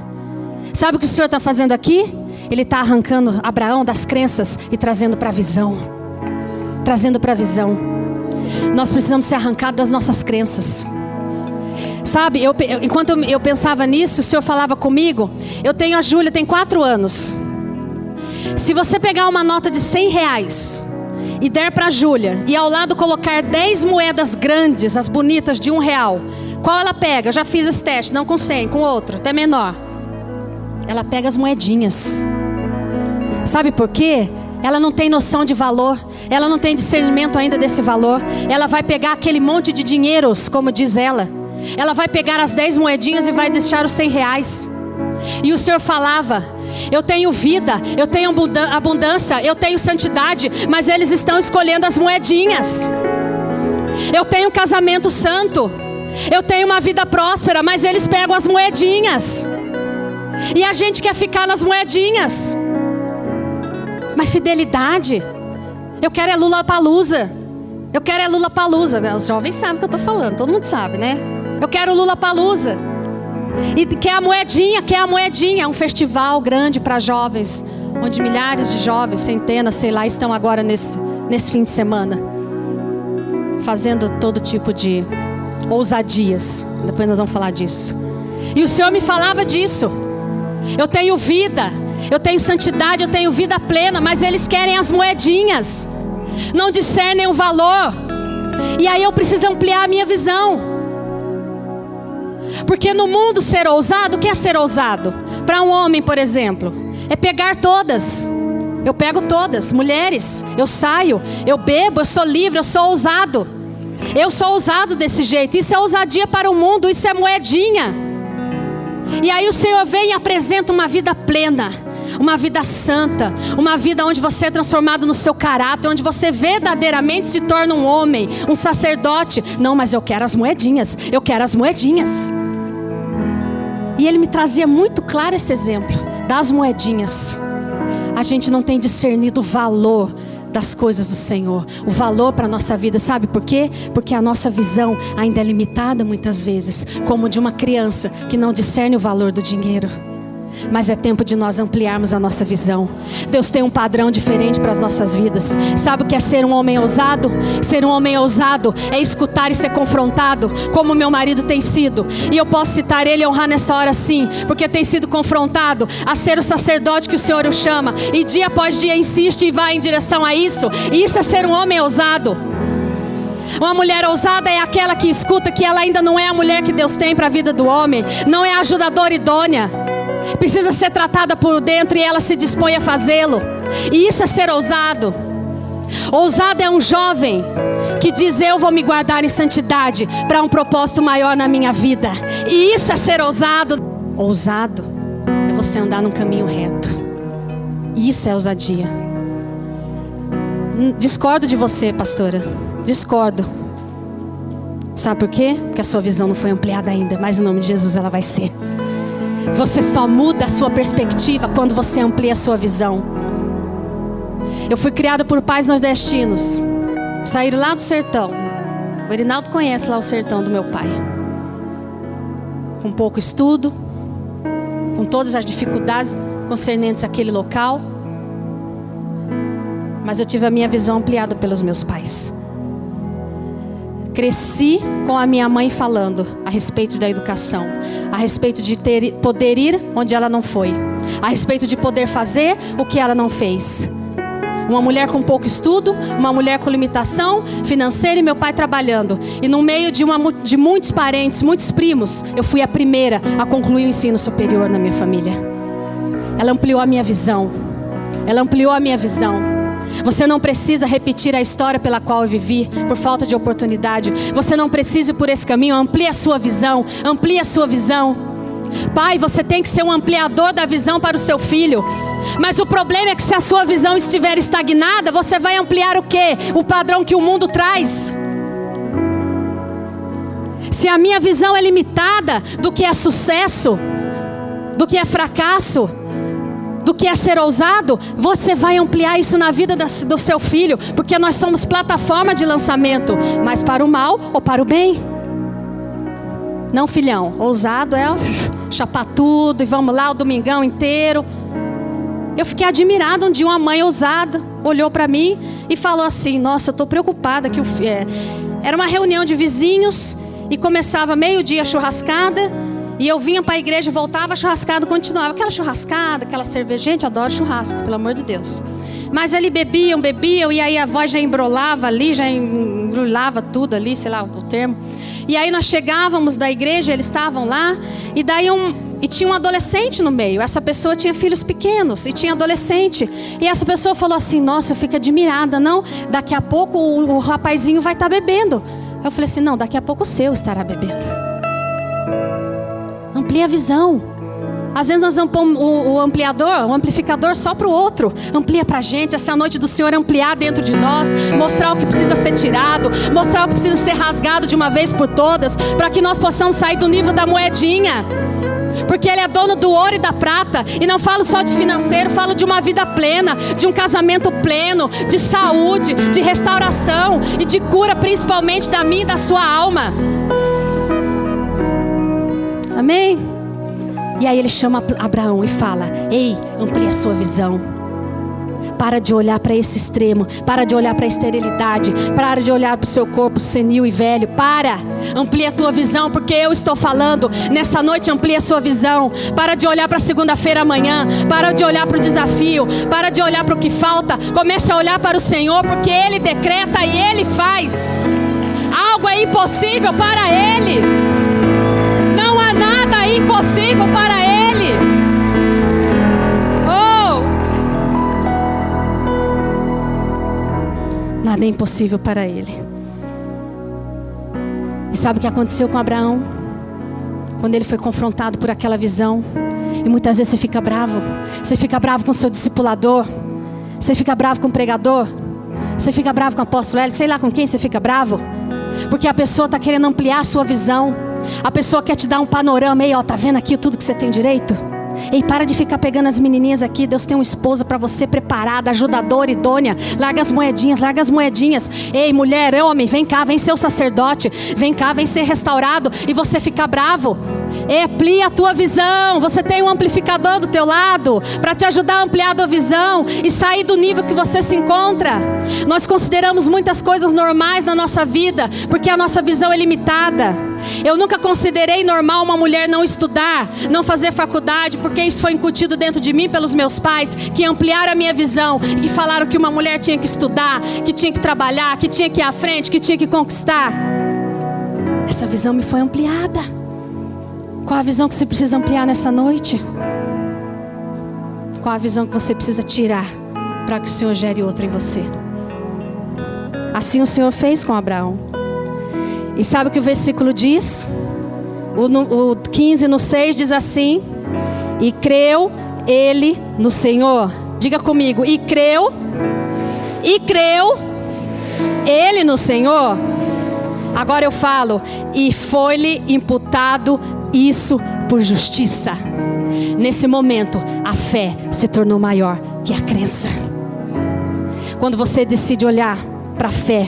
Sabe o que o Senhor está fazendo aqui? Ele está arrancando Abraão das crenças e trazendo para a visão. Trazendo para a visão. Nós precisamos ser arrancados das nossas crenças. Sabe, enquanto eu pensava nisso, o Senhor falava comigo. A Júlia tem 4 anos. Se você pegar uma nota de R$100 e der para a Júlia, e ao lado colocar 10 moedas grandes, as bonitas de R$1, qual ela pega? Eu já fiz esse teste, não com 100, com outro, até menor. Ela pega as moedinhas. Sabe por quê? Ela não tem noção de valor. Ela não tem discernimento ainda desse valor. Ela vai pegar aquele monte de dinheiros, como diz ela. Ela vai pegar as 10 moedinhas e vai deixar os R$100. E o Senhor falava: eu tenho vida, eu tenho abundância, eu tenho santidade, mas eles estão escolhendo as moedinhas. Eu tenho um casamento santo, eu tenho uma vida próspera, mas eles pegam as moedinhas. E a gente quer ficar nas moedinhas. Mas fidelidade, eu quero é Lula-Palusa. Eu quero é Lula-Palusa. Os jovens sabem o que eu estou falando, todo mundo sabe, né? Eu quero Lula-Palusa. E quer a moedinha. É um festival grande para jovens, onde milhares de jovens, centenas, sei lá, estão agora nesse fim de semana, fazendo todo tipo de ousadias. Depois nós vamos falar disso. E o Senhor me falava disso. Eu tenho vida, eu tenho santidade, eu tenho vida plena, mas eles querem as moedinhas, não discernem o valor. E aí eu preciso ampliar a minha visão. Porque no mundo ser ousado, o que é ser ousado? Para um homem, por exemplo, é pegar todas. Eu pego todas, mulheres, eu saio, eu bebo, eu sou livre, eu sou ousado. Eu sou ousado desse jeito. Isso é ousadia para o mundo, isso é moedinha. E aí o Senhor vem e apresenta uma vida plena, uma vida santa, uma vida onde você é transformado no seu caráter, onde você verdadeiramente se torna um homem, um sacerdote. Não, mas eu quero as moedinhas, eu quero as moedinhas. E ele me trazia muito claro esse exemplo das moedinhas. A gente não tem discernido o valor das coisas do Senhor, o valor para a nossa vida. Sabe por quê? Porque a nossa visão ainda é limitada muitas vezes, como de uma criança que não discerne o valor do dinheiro. Mas é tempo de nós ampliarmos a nossa visão. Deus tem um padrão diferente para as nossas vidas. Sabe o que é ser um homem ousado? Ser um homem ousado é escutar e ser confrontado, como meu marido tem sido. E eu posso citar ele e honrar nessa hora sim, porque tem sido confrontado a ser o sacerdote que o Senhor o chama, e dia após dia insiste e vai em direção a isso. E isso é ser um homem ousado. Uma mulher ousada é aquela que escuta que ela ainda não é a mulher que Deus tem para a vida do homem, não é a ajudadora idônea, precisa ser tratada por dentro, e ela se dispõe a fazê-lo. E isso é ser ousado. Ousado é um jovem que diz: eu vou me guardar em santidade para um propósito maior na minha vida. E isso é ser ousado. Ousado é você andar num caminho reto. Isso é ousadia. Discordo de você, pastora. Discordo. Sabe por quê? Porque a sua visão não foi ampliada ainda, mas em nome de Jesus ela vai ser. Você só muda a sua perspectiva quando você amplia a sua visão. Eu fui criada por pais nordestinos. Saíram lá do sertão. O Erinaldo conhece lá o sertão do meu pai. Com pouco estudo, com todas as dificuldades concernentes àquele local. Mas eu tive a minha visão ampliada pelos meus pais. Cresci com a minha mãe falando a respeito da educação. a respeito de poder ir onde ela não foi, a respeito de poder fazer o que ela não fez. Uma mulher com pouco estudo, uma mulher com limitação financeira e meu pai trabalhando. E no meio de muitos parentes, muitos primos, eu fui a primeira a concluir o ensino superior na minha família. Ela ampliou a minha visão. Ela ampliou a minha visão. Você não precisa repetir a história pela qual eu vivi, por falta de oportunidade. Você não precisa ir por esse caminho. Amplie a sua visão. Amplie a sua visão. Pai, você tem que ser um ampliador da visão para o seu filho. Mas o problema é que se a sua visão estiver estagnada, você vai ampliar o quê? O padrão que o mundo traz. Se a minha visão é limitada do que é sucesso, do que é fracasso, do que é ser ousado, você vai ampliar isso na vida do seu filho, porque nós somos plataforma de lançamento, mas para o mal ou para o bem. Não, filhão, ousado é chapar tudo e vamos lá o domingão inteiro. Eu fiquei admirada um dia, uma mãe ousada olhou para mim e falou assim: nossa, eu estou preocupada que era uma reunião de vizinhos e começava meio-dia a churrascada e eu vinha para a igreja e voltava, a churrascada continuava, aquela churrascada, aquela cerveja. Gente, adoro churrasco, pelo amor de Deus. Mas ali bebiam e aí a voz já embrolava ali, já embrulhava tudo ali, sei lá o termo. E aí nós chegávamos da igreja, eles estavam lá e daí e tinha um adolescente no meio. Essa pessoa tinha filhos pequenos e tinha adolescente. E essa pessoa falou assim: nossa, eu fico admirada, não? Daqui a pouco o rapazinho vai estar bebendo. Eu falei assim: não, daqui a pouco o seu estará bebendo. Amplie a visão. Às vezes nós ampliamos o ampliador, o amplificador só para o outro. Amplia para a gente. Essa é a noite do Senhor ampliar dentro de nós. Mostrar o que precisa ser tirado. Mostrar o que precisa ser rasgado de uma vez por todas. Para que nós possamos sair do nível da moedinha. Porque Ele é dono do ouro e da prata. E não falo só de financeiro, falo de uma vida plena, de um casamento pleno, de saúde, de restauração e de cura, principalmente da minha e da sua alma. Amém? E aí Ele chama Abraão e fala: ei, amplia a sua visão. Para de olhar para esse extremo. Para de olhar para a esterilidade. Para de olhar para o seu corpo senil e velho. Amplia a tua visão, porque eu estou falando. Nessa noite amplia a sua visão. Para de olhar para segunda-feira amanhã. Para de olhar para o desafio. Para de olhar para o que falta. Comece a olhar para o Senhor, porque Ele decreta e Ele faz. Algo é impossível para Ele. Não há nada impossível para Ele. Nada é impossível para Ele. E sabe o que aconteceu com Abraão? Quando ele foi confrontado por aquela visão. E muitas vezes você fica bravo. Você fica bravo com o seu discipulador. Você fica bravo com o pregador. Você fica bravo com o apóstolo Hélio. Sei lá com quem você fica bravo. Porque a pessoa está querendo ampliar a sua visão. A pessoa quer te dar um panorama. Ei, ó, tá vendo aqui tudo que você tem direito? Ei, para de ficar pegando as menininhas aqui. Deus tem uma esposa para você preparada, ajudadora, idônea. Larga as moedinhas, larga as moedinhas. Ei, mulher, homem, vem cá, vem ser o sacerdote. Vem cá, vem ser restaurado. E você fica bravo. Amplia a tua visão. Você tem um amplificador do teu lado para te ajudar a ampliar a tua visão e sair do nível que você se encontra. Nós consideramos muitas coisas normais na nossa vida porque a nossa visão é limitada. Eu nunca considerei normal uma mulher não estudar, não fazer faculdade, porque isso foi incutido dentro de mim pelos meus pais, que ampliaram a minha visão e que falaram que uma mulher tinha que estudar, que tinha que trabalhar, que tinha que ir à frente, que tinha que conquistar. Essa visão me foi ampliada. Qual a visão que você precisa ampliar nessa noite? Qual a visão que você precisa tirar para que o Senhor gere outra em você? Assim o Senhor fez com Abraão. E sabe o que o versículo diz? O 15 no 6 diz assim: e creu ele no Senhor. Diga comigo: e creu ele no Senhor. Agora eu falo: e foi-lhe imputado isso por justiça. Nesse momento, a fé se tornou maior que a crença. Quando você decide olhar para a fé,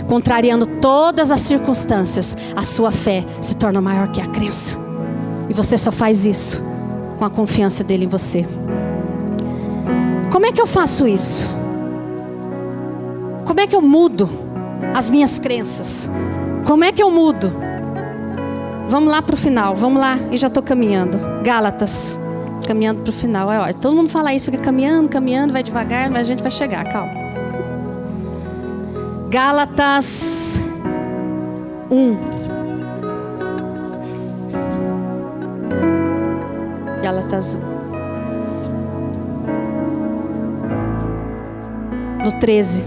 contrariando todas as circunstâncias, a sua fé se torna maior que a crença. E você só faz isso com a confiança dele em você. Como é que eu faço isso? Como é que eu mudo as minhas crenças? Como é que eu mudo? Vamos lá para o final, vamos lá. E já estou caminhando. Gálatas, caminhando para o final. Olha, todo mundo fala isso, fica caminhando, vai devagar, mas a gente vai chegar, calma. Gálatas 1. Gálatas 1. No 13.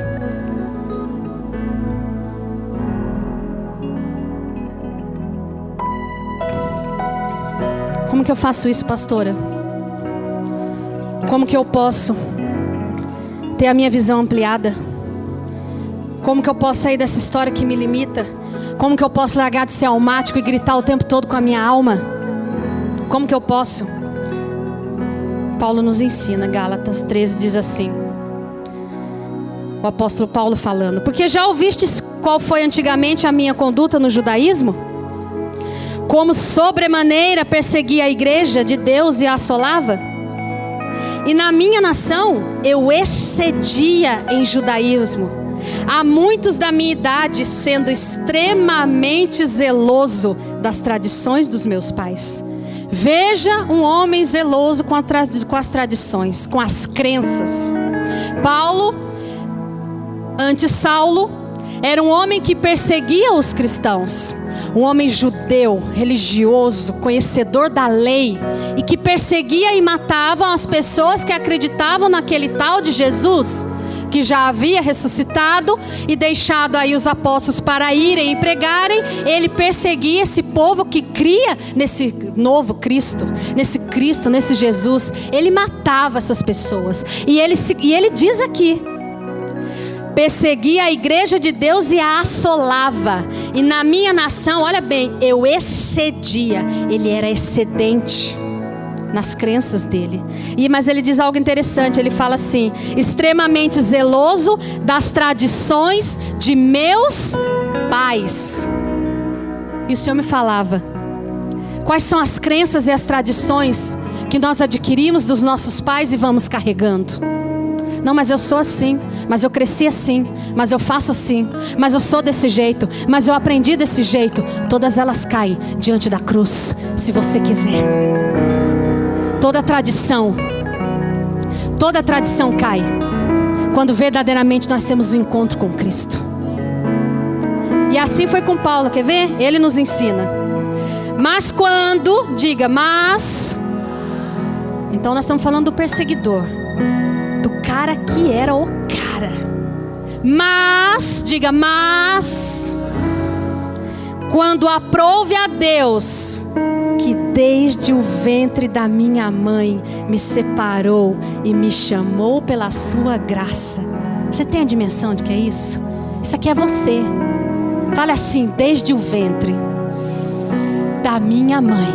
Como que eu faço isso, pastora? Como que eu posso ter a minha visão ampliada? Como que eu posso sair dessa história que me limita? Como que eu posso largar de ser almático e gritar o tempo todo com a minha alma? Como que eu posso? Paulo nos ensina, Gálatas 13 diz assim. O apóstolo Paulo falando: porque já ouvistes qual foi antigamente a minha conduta no judaísmo? Como sobremaneira perseguia a igreja de Deus e a assolava? E na minha nação eu excedia em judaísmo. Há muitos da minha idade sendo extremamente zeloso das tradições dos meus pais. Veja um homem zeloso com as tradições, com as crenças. Paulo, antes Saulo, era um homem que perseguia os cristãos. Um homem judeu, religioso, conhecedor da lei, e que perseguia e matava as pessoas que acreditavam naquele tal de Jesus, que já havia ressuscitado e deixado aí os apóstolos para irem e pregarem. Ele perseguia esse povo que cria nesse novo Cristo, nesse Jesus. Ele matava essas pessoas. E ele diz aqui: perseguia a igreja de Deus e a assolava. E na minha nação, olha bem, eu excedia. Ele era excedente nas crenças dele. Mas ele diz algo interessante. Ele fala assim: extremamente zeloso das tradições de meus pais. E o Senhor me falava: quais são as crenças e as tradições que nós adquirimos dos nossos pais e vamos carregando? Não, mas eu sou assim, mas eu cresci assim, mas eu faço assim, mas eu sou desse jeito, mas eu aprendi desse jeito. Todas elas caem diante da cruz, se você quiser. Toda tradição cai quando verdadeiramente nós temos um encontro com Cristo. E assim foi com Paulo, quer ver? Ele nos ensina. Mas quando, diga, mas. Então nós estamos falando do perseguidor, do cara que era o cara. Mas, diga, mas quando aprouve a Deus, que desde o ventre da minha mãe me separou e me chamou pela sua graça. Você tem a dimensão de que é isso? Isso aqui é você. Fale assim: desde o ventre da minha mãe,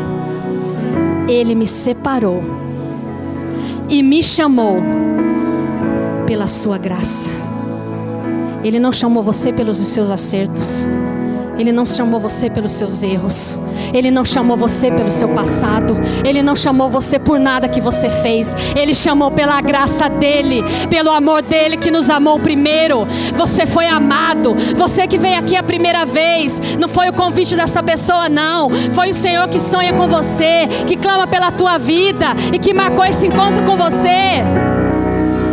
Ele me separou e me chamou pela sua graça. Ele não chamou você pelos seus acertos. Ele não chamou você pelos seus erros. Ele não chamou você pelo seu passado. Ele não chamou você por nada que você fez. Ele chamou pela graça dele, pelo amor dele que nos amou primeiro. Você foi amado. Você que veio aqui a primeira vez, não foi o convite dessa pessoa, não. Foi o Senhor que sonha com você, que clama pela tua vida e que marcou esse encontro com você.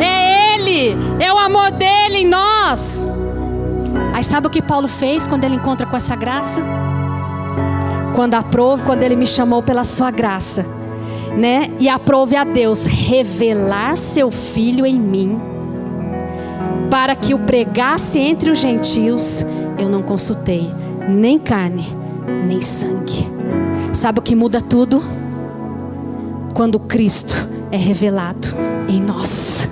É Ele, é o amor dele em nós. Aí sabe o que Paulo fez quando ele encontra com essa graça? Quando ele me chamou pela sua graça, né? E aprove a Deus revelar seu Filho em mim, para que o pregasse entre os gentios, eu não consultei nem carne, nem sangue. Sabe o que muda tudo? Quando Cristo é revelado em nós.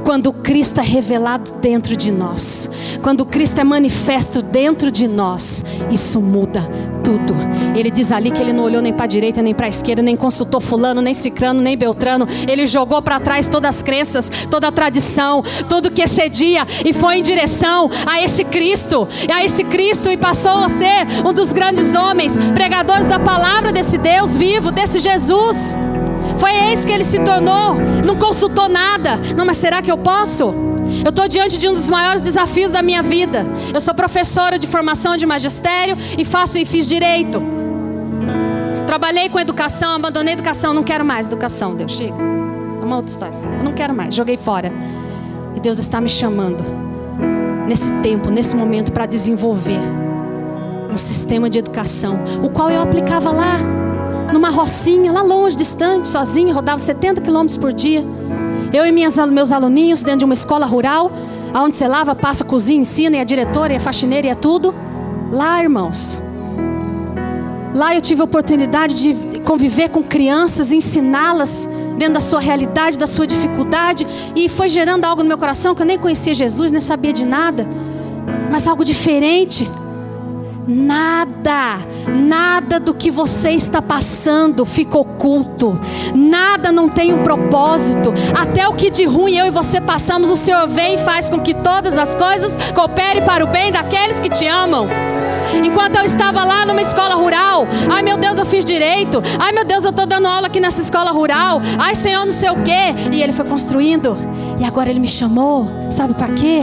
Quando Cristo é revelado dentro de nós, quando Cristo é manifesto dentro de nós, isso muda tudo. Ele diz ali que ele não olhou nem para a direita, nem para a esquerda, nem consultou fulano, nem cicrano, nem beltrano. Ele jogou para trás todas as crenças, toda a tradição, tudo que excedia, e foi em direção a esse Cristo, e passou a ser um dos grandes homens, pregadores da palavra desse Deus vivo, desse Jesus. Foi esse que ele se tornou. Não consultou nada. Não, mas será que eu posso? Eu estou diante de um dos maiores desafios da minha vida. Eu sou professora de formação de magistério e fiz direito. Trabalhei com educação, abandonei a educação, não quero mais educação, Deus, chega. É uma outra história. Eu não quero mais, joguei fora. E Deus está me chamando nesse tempo, nesse momento, para desenvolver um sistema de educação, o qual eu aplicava lá, numa rocinha, lá longe, distante, sozinha, rodava 70 quilômetros por dia. Eu e meus aluninhos dentro de uma escola rural, onde você lava, passa, cozinha, ensina, e a diretora, e a faxineira, e é tudo. Lá, irmãos. Lá eu tive a oportunidade de conviver com crianças, ensiná-las dentro da sua realidade, da sua dificuldade. E foi gerando algo no meu coração, que eu nem conhecia Jesus, nem sabia de nada. Mas algo diferente. Nada do que você está passando fica oculto. Nada não tem um propósito. Até o que de ruim eu e você passamos, o Senhor vem e faz com que todas as coisas cooperem para o bem daqueles que te amam. Enquanto eu estava lá numa escola rural, ai meu Deus, eu fiz direito, ai meu Deus, eu estou dando aula aqui nessa escola rural, ai Senhor, não sei o quê. E Ele foi construindo. E agora Ele me chamou, sabe para quê?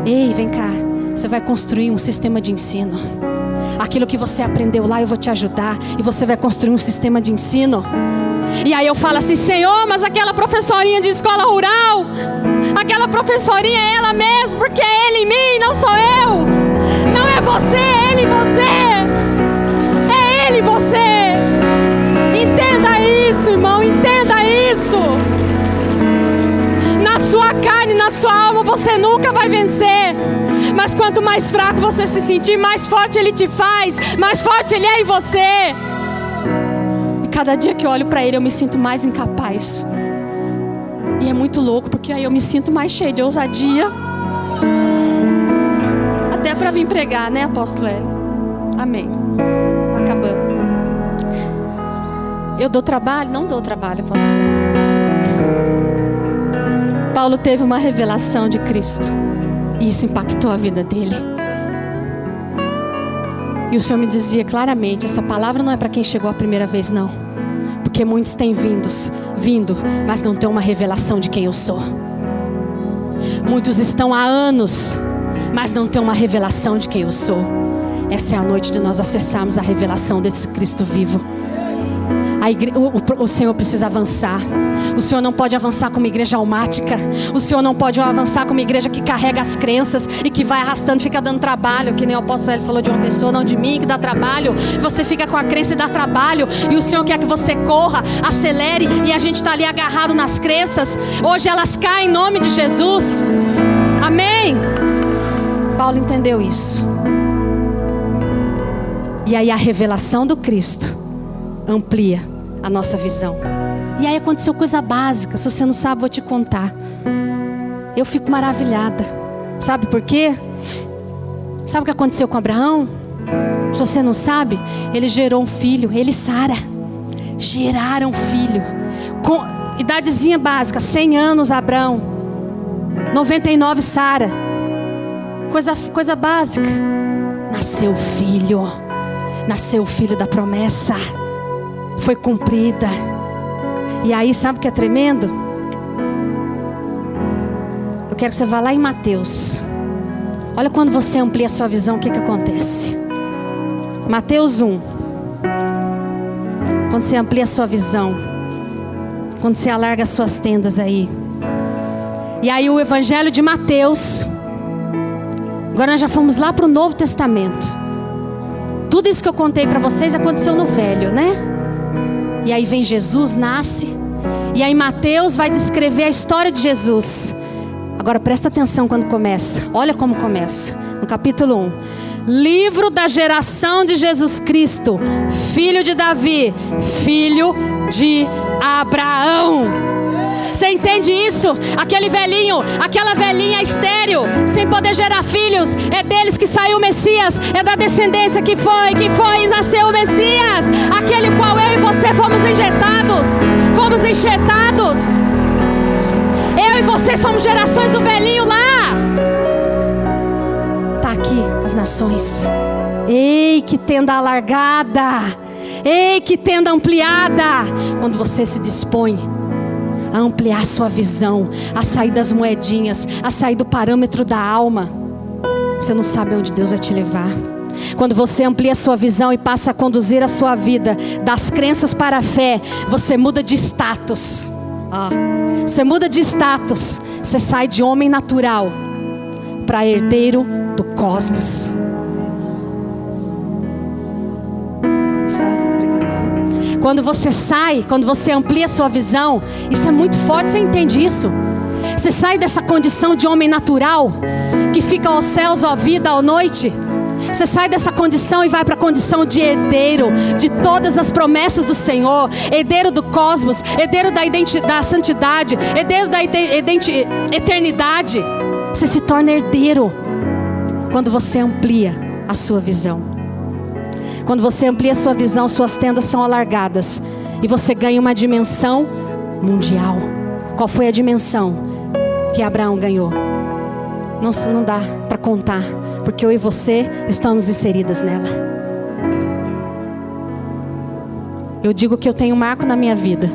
Ei, vem cá, você vai construir um sistema de ensino. Aquilo que você aprendeu lá, eu vou te ajudar. E você vai construir um sistema de ensino. E aí eu falo assim: Senhor, mas aquela professorinha de escola rural, aquela professorinha é ela mesma, porque é Ele em mim, não sou eu. Não é você, é Ele em você. É Ele em você. Entenda isso, irmão, entenda isso. Na sua carne, na sua alma, você nunca vai vencer. Mas quanto mais fraco você se sentir, mais forte Ele te faz, mais forte Ele é em você. E cada dia que eu olho para Ele, eu me sinto mais incapaz. E é muito louco, porque aí eu me sinto mais cheio de ousadia. Até para vir pregar, né, apóstolo Hélio? Amém. Tá acabando. Eu dou trabalho? Não dou trabalho, apóstolo Hélio. Paulo teve uma revelação de Cristo. E isso impactou a vida dele. E o Senhor me dizia claramente: essa palavra não é para quem chegou a primeira vez, não. Porque muitos têm vindo, mas não têm uma revelação de quem eu sou. Muitos estão há anos, mas não têm uma revelação de quem eu sou. Essa é a noite de nós acessarmos a revelação desse Cristo vivo. O Senhor precisa avançar. O Senhor não pode avançar como igreja almática. O Senhor não pode avançar como igreja que carrega as crenças e que vai arrastando, fica dando trabalho. Que nem o apóstolo Hélio falou de uma pessoa, não de mim, que dá trabalho. Você fica com a crença e dá trabalho. E o Senhor quer que você corra, acelere. E a gente está ali agarrado nas crenças. Hoje elas caem em nome de Jesus. Amém. Paulo entendeu isso. E aí a revelação do Cristo amplia a nossa visão. E aí aconteceu coisa básica. Se você não sabe, vou te contar. Eu fico maravilhada. Sabe por quê? Sabe o que aconteceu com Abraão? Se você não sabe, ele gerou um filho. Ele e Sara geraram um filho com idadezinha básica, 100 anos Abraão, 99 Sara. Coisa básica. Nasceu o filho. Nasceu o filho da promessa. Foi cumprida. E aí, sabe o que é tremendo? Eu quero que você vá lá em Mateus. Olha, quando você amplia a sua visão, o que acontece? Mateus 1. Quando você amplia a sua visão, quando você alarga as suas tendas aí. E aí o Evangelho de Mateus. Agora nós já fomos lá para o Novo Testamento. Tudo isso que eu contei para vocês aconteceu no Velho, né? E aí vem Jesus, nasce. E aí Mateus vai descrever a história de Jesus. Agora presta atenção quando começa. Olha como começa. No capítulo 1. Livro da geração de Jesus Cristo, filho de Davi, filho de Abraão. Você entende isso? Aquele velhinho, aquela velhinha estéril, sem poder gerar filhos, é deles que saiu o Messias. É da descendência que foi e nasceu o Messias. Aquele qual eu e você fomos injetados. Fomos enxertados. Eu e você somos gerações do velhinho lá. Tá aqui as nações. Ei, que tenda alargada. Ei, que tenda ampliada. Quando você se dispõe a ampliar sua visão, a sair das moedinhas, a sair do parâmetro da alma, você não sabe onde Deus vai te levar. Quando você amplia a sua visão e passa a conduzir a sua vida das crenças para a fé, você muda de status. Você muda de status. Você sai de homem natural para herdeiro do cosmos. Quando você sai, quando você amplia a sua visão, isso é muito forte, você entende isso? Você sai dessa condição de homem natural, que fica aos céus, ó vida, à noite. Você sai dessa condição e vai para a condição de herdeiro de todas as promessas do Senhor, herdeiro do cosmos, herdeiro da santidade, herdeiro da eternidade. Você se torna herdeiro quando você amplia a sua visão. Quando você amplia a sua visão, suas tendas são alargadas e você ganha uma dimensão mundial. Qual foi a dimensão que Abraão ganhou? Não dá para contar, porque eu e você estamos inseridas nela. Eu digo que eu tenho um marco na minha vida,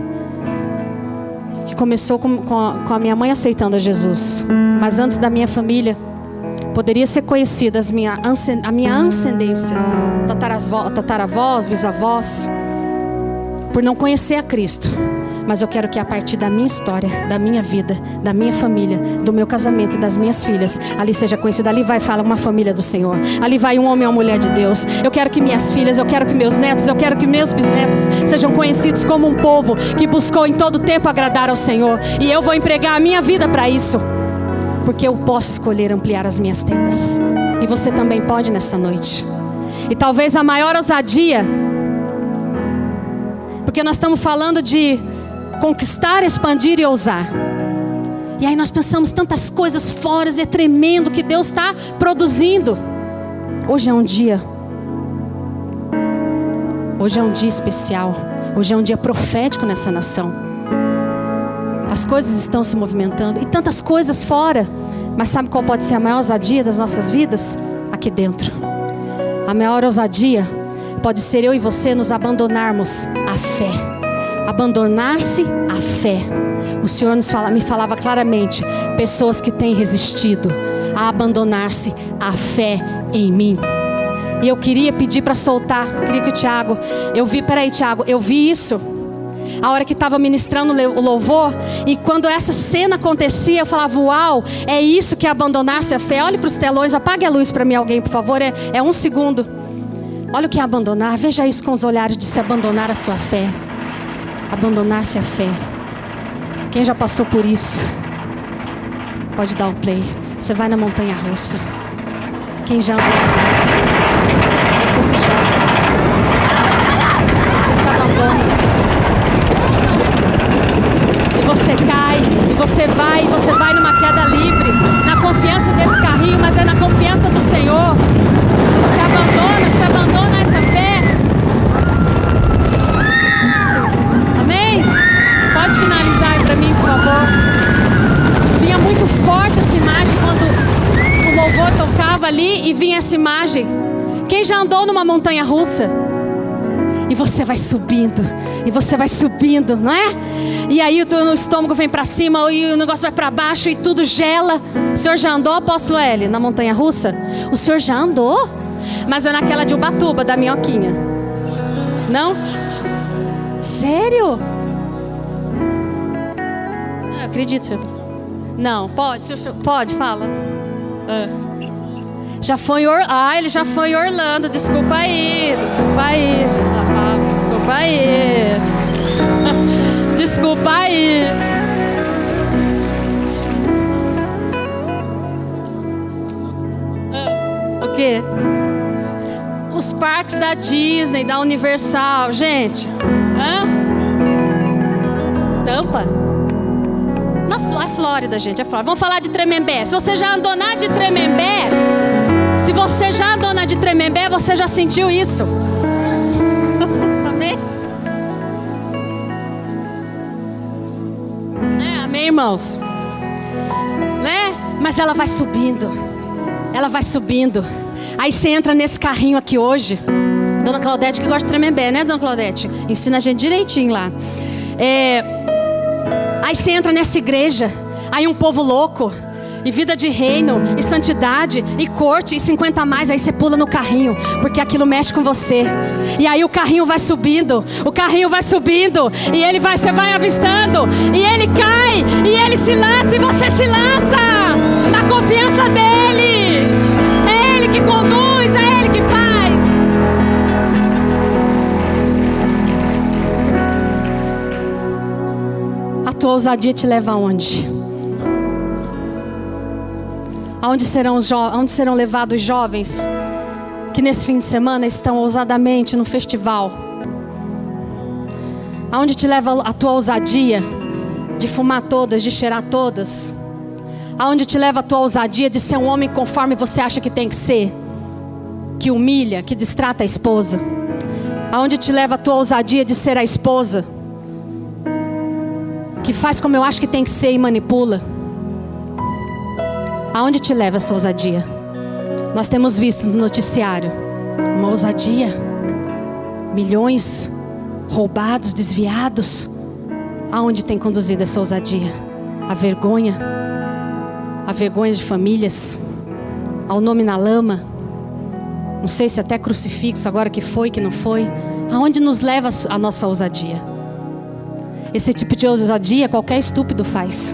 que começou com a minha mãe aceitando a Jesus. Mas antes da minha família, poderia ser conhecida a minha ascendência, tataravós, bisavós, por não conhecer a Cristo. Mas eu quero que a partir da minha história, da minha vida, da minha família, do meu casamento e das minhas filhas, ali seja conhecida. Ali vai falar uma família do Senhor. Ali vai um homem ou uma mulher de Deus. Eu quero que minhas filhas, eu quero que meus netos, eu quero que meus bisnetos sejam conhecidos como um povo que buscou em todo tempo agradar ao Senhor. E eu vou empregar a minha vida para isso, porque eu posso escolher ampliar as minhas tendas. E você também pode nessa noite. E talvez a maior ousadia, porque nós estamos falando de conquistar, expandir e ousar. E aí nós pensamos tantas coisas fora, é tremendo que Deus está produzindo. Hoje é um dia especial. Hoje é um dia profético nessa nação. As coisas estão se movimentando e tantas coisas fora. Mas sabe qual pode ser a maior ousadia das nossas vidas? Aqui dentro. A maior ousadia pode ser eu e você nos abandonarmos à fé. Abandonar-se à fé. O Senhor me falava claramente, pessoas que têm resistido a abandonar-se à fé em mim. E eu queria pedir para soltar, queria que o Tiago, Tiago, eu vi isso a hora que estava ministrando o louvor, e quando essa cena acontecia, eu falava, uau, é isso que é abandonar-se à fé. Olhe para os telões, apague a luz para mim alguém, por favor, é 1 segundo. Olha o que é abandonar, veja isso com os olhares de se abandonar a sua fé. Abandonar-se à fé. Quem já passou por isso? Pode dar o play. Você vai na montanha russa. Quem já andou assim? Você se joga. Você se abandona. E você cai. E você vai numa queda livre. Na confiança desse carrinho, mas é na confiança do Senhor. Se abandona a essa fé. Pode finalizar aí pra mim, por favor. Vinha muito forte essa imagem quando o louvor tocava ali e vinha essa imagem. Quem já andou numa montanha russa? E você vai subindo, não é? E aí o estômago vem pra cima e o negócio vai pra baixo e tudo gela. O senhor já andou, apóstolo L, na montanha russa? O senhor já andou? Mas é naquela de Ubatuba, da Minhoquinha. Não? Sério? Acredito, senhor. Não, pode, fala. Já foi ele já foi em Orlando. Desculpa aí, desculpa aí. O quê? Os parques da Disney, da Universal, gente. Tampa? É Flórida, gente, é Flórida. Vamos falar de Tremembé. Se você já andou na de Tremembé, você já sentiu isso. Amém? Amém, irmãos? Né? Mas ela vai subindo. Aí você entra nesse carrinho aqui hoje. Dona Claudete que gosta de Tremembé, né, Dona Claudete? Ensina a gente direitinho lá. Aí você entra nessa igreja, aí um povo louco, e vida de reino, e santidade, e corte, e 50 a mais, aí você pula no carrinho, porque aquilo mexe com você. E aí o carrinho vai subindo, e você vai avistando, e ele cai, e ele se lança, e você se lança na confiança dele. É ele que conduz, é ele que faz. A tua ousadia te leva aonde? Aonde serão levados os jovens que nesse fim de semana estão ousadamente no festival? Aonde te leva a tua ousadia de fumar todas, de cheirar todas? Aonde te leva a tua ousadia de ser um homem conforme você acha que tem que ser? Que humilha, que distrata a esposa? Aonde te leva a tua ousadia de ser a esposa que faz como eu acho que tem que ser e manipula? Aonde te leva essa ousadia? Nós temos visto no noticiário uma ousadia, milhões roubados, desviados. Aonde tem conduzido essa ousadia? A vergonha de famílias, ao nome na lama, não sei se até crucifixo agora, que foi, que não foi. Aonde nos leva a nossa ousadia? Esse tipo de ousadia qualquer estúpido faz.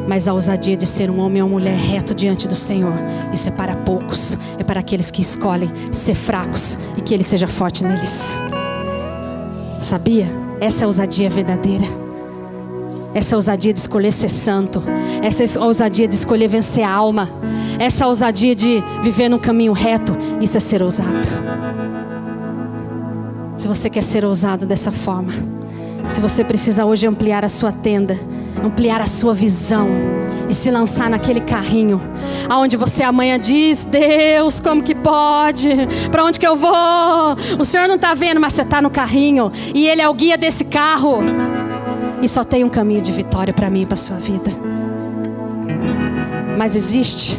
Mas a ousadia de ser um homem ou mulher reto diante do Senhor, isso é para poucos. É para aqueles que escolhem ser fracos e que Ele seja forte neles. Sabia? Essa é a ousadia verdadeira. Essa é a ousadia de escolher ser santo. Essa é a ousadia de escolher vencer a alma. Essa é a ousadia de viver num caminho reto. Isso é ser ousado. Se você quer ser ousado dessa forma, se você precisa hoje ampliar a sua tenda, ampliar a sua visão e se lançar naquele carrinho, aonde você amanhã diz: Deus, como que pode? Para onde que eu vou? O Senhor não está vendo, mas você está no carrinho e Ele é o guia desse carro. E só tem um caminho de vitória para mim e para a sua vida. Mas existe.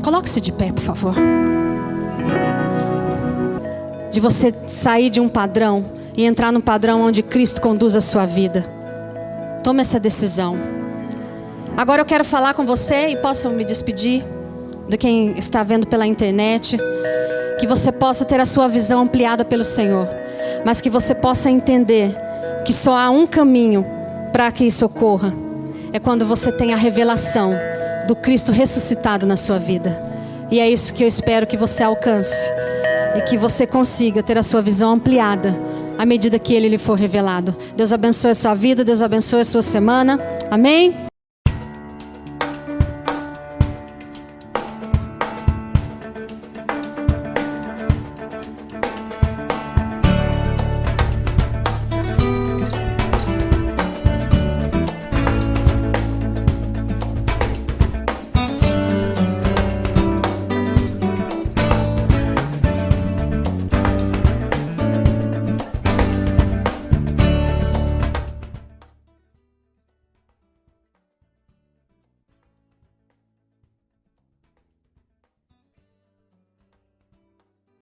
Coloque-se de pé, por favor. De você sair de um padrão e entrar num padrão onde Cristo conduz a sua vida. Tome essa decisão. Agora eu quero falar com você, e posso me despedir de quem está vendo pela internet, que você possa ter a sua visão ampliada pelo Senhor, mas que você possa entender que só há um caminho para que isso ocorra. É quando você tem a revelação do Cristo ressuscitado na sua vida. E é isso que eu espero que você alcance, e que você consiga ter a sua visão ampliada à medida que Ele lhe for revelado. Deus abençoe a sua vida, Deus abençoe a sua semana. Amém?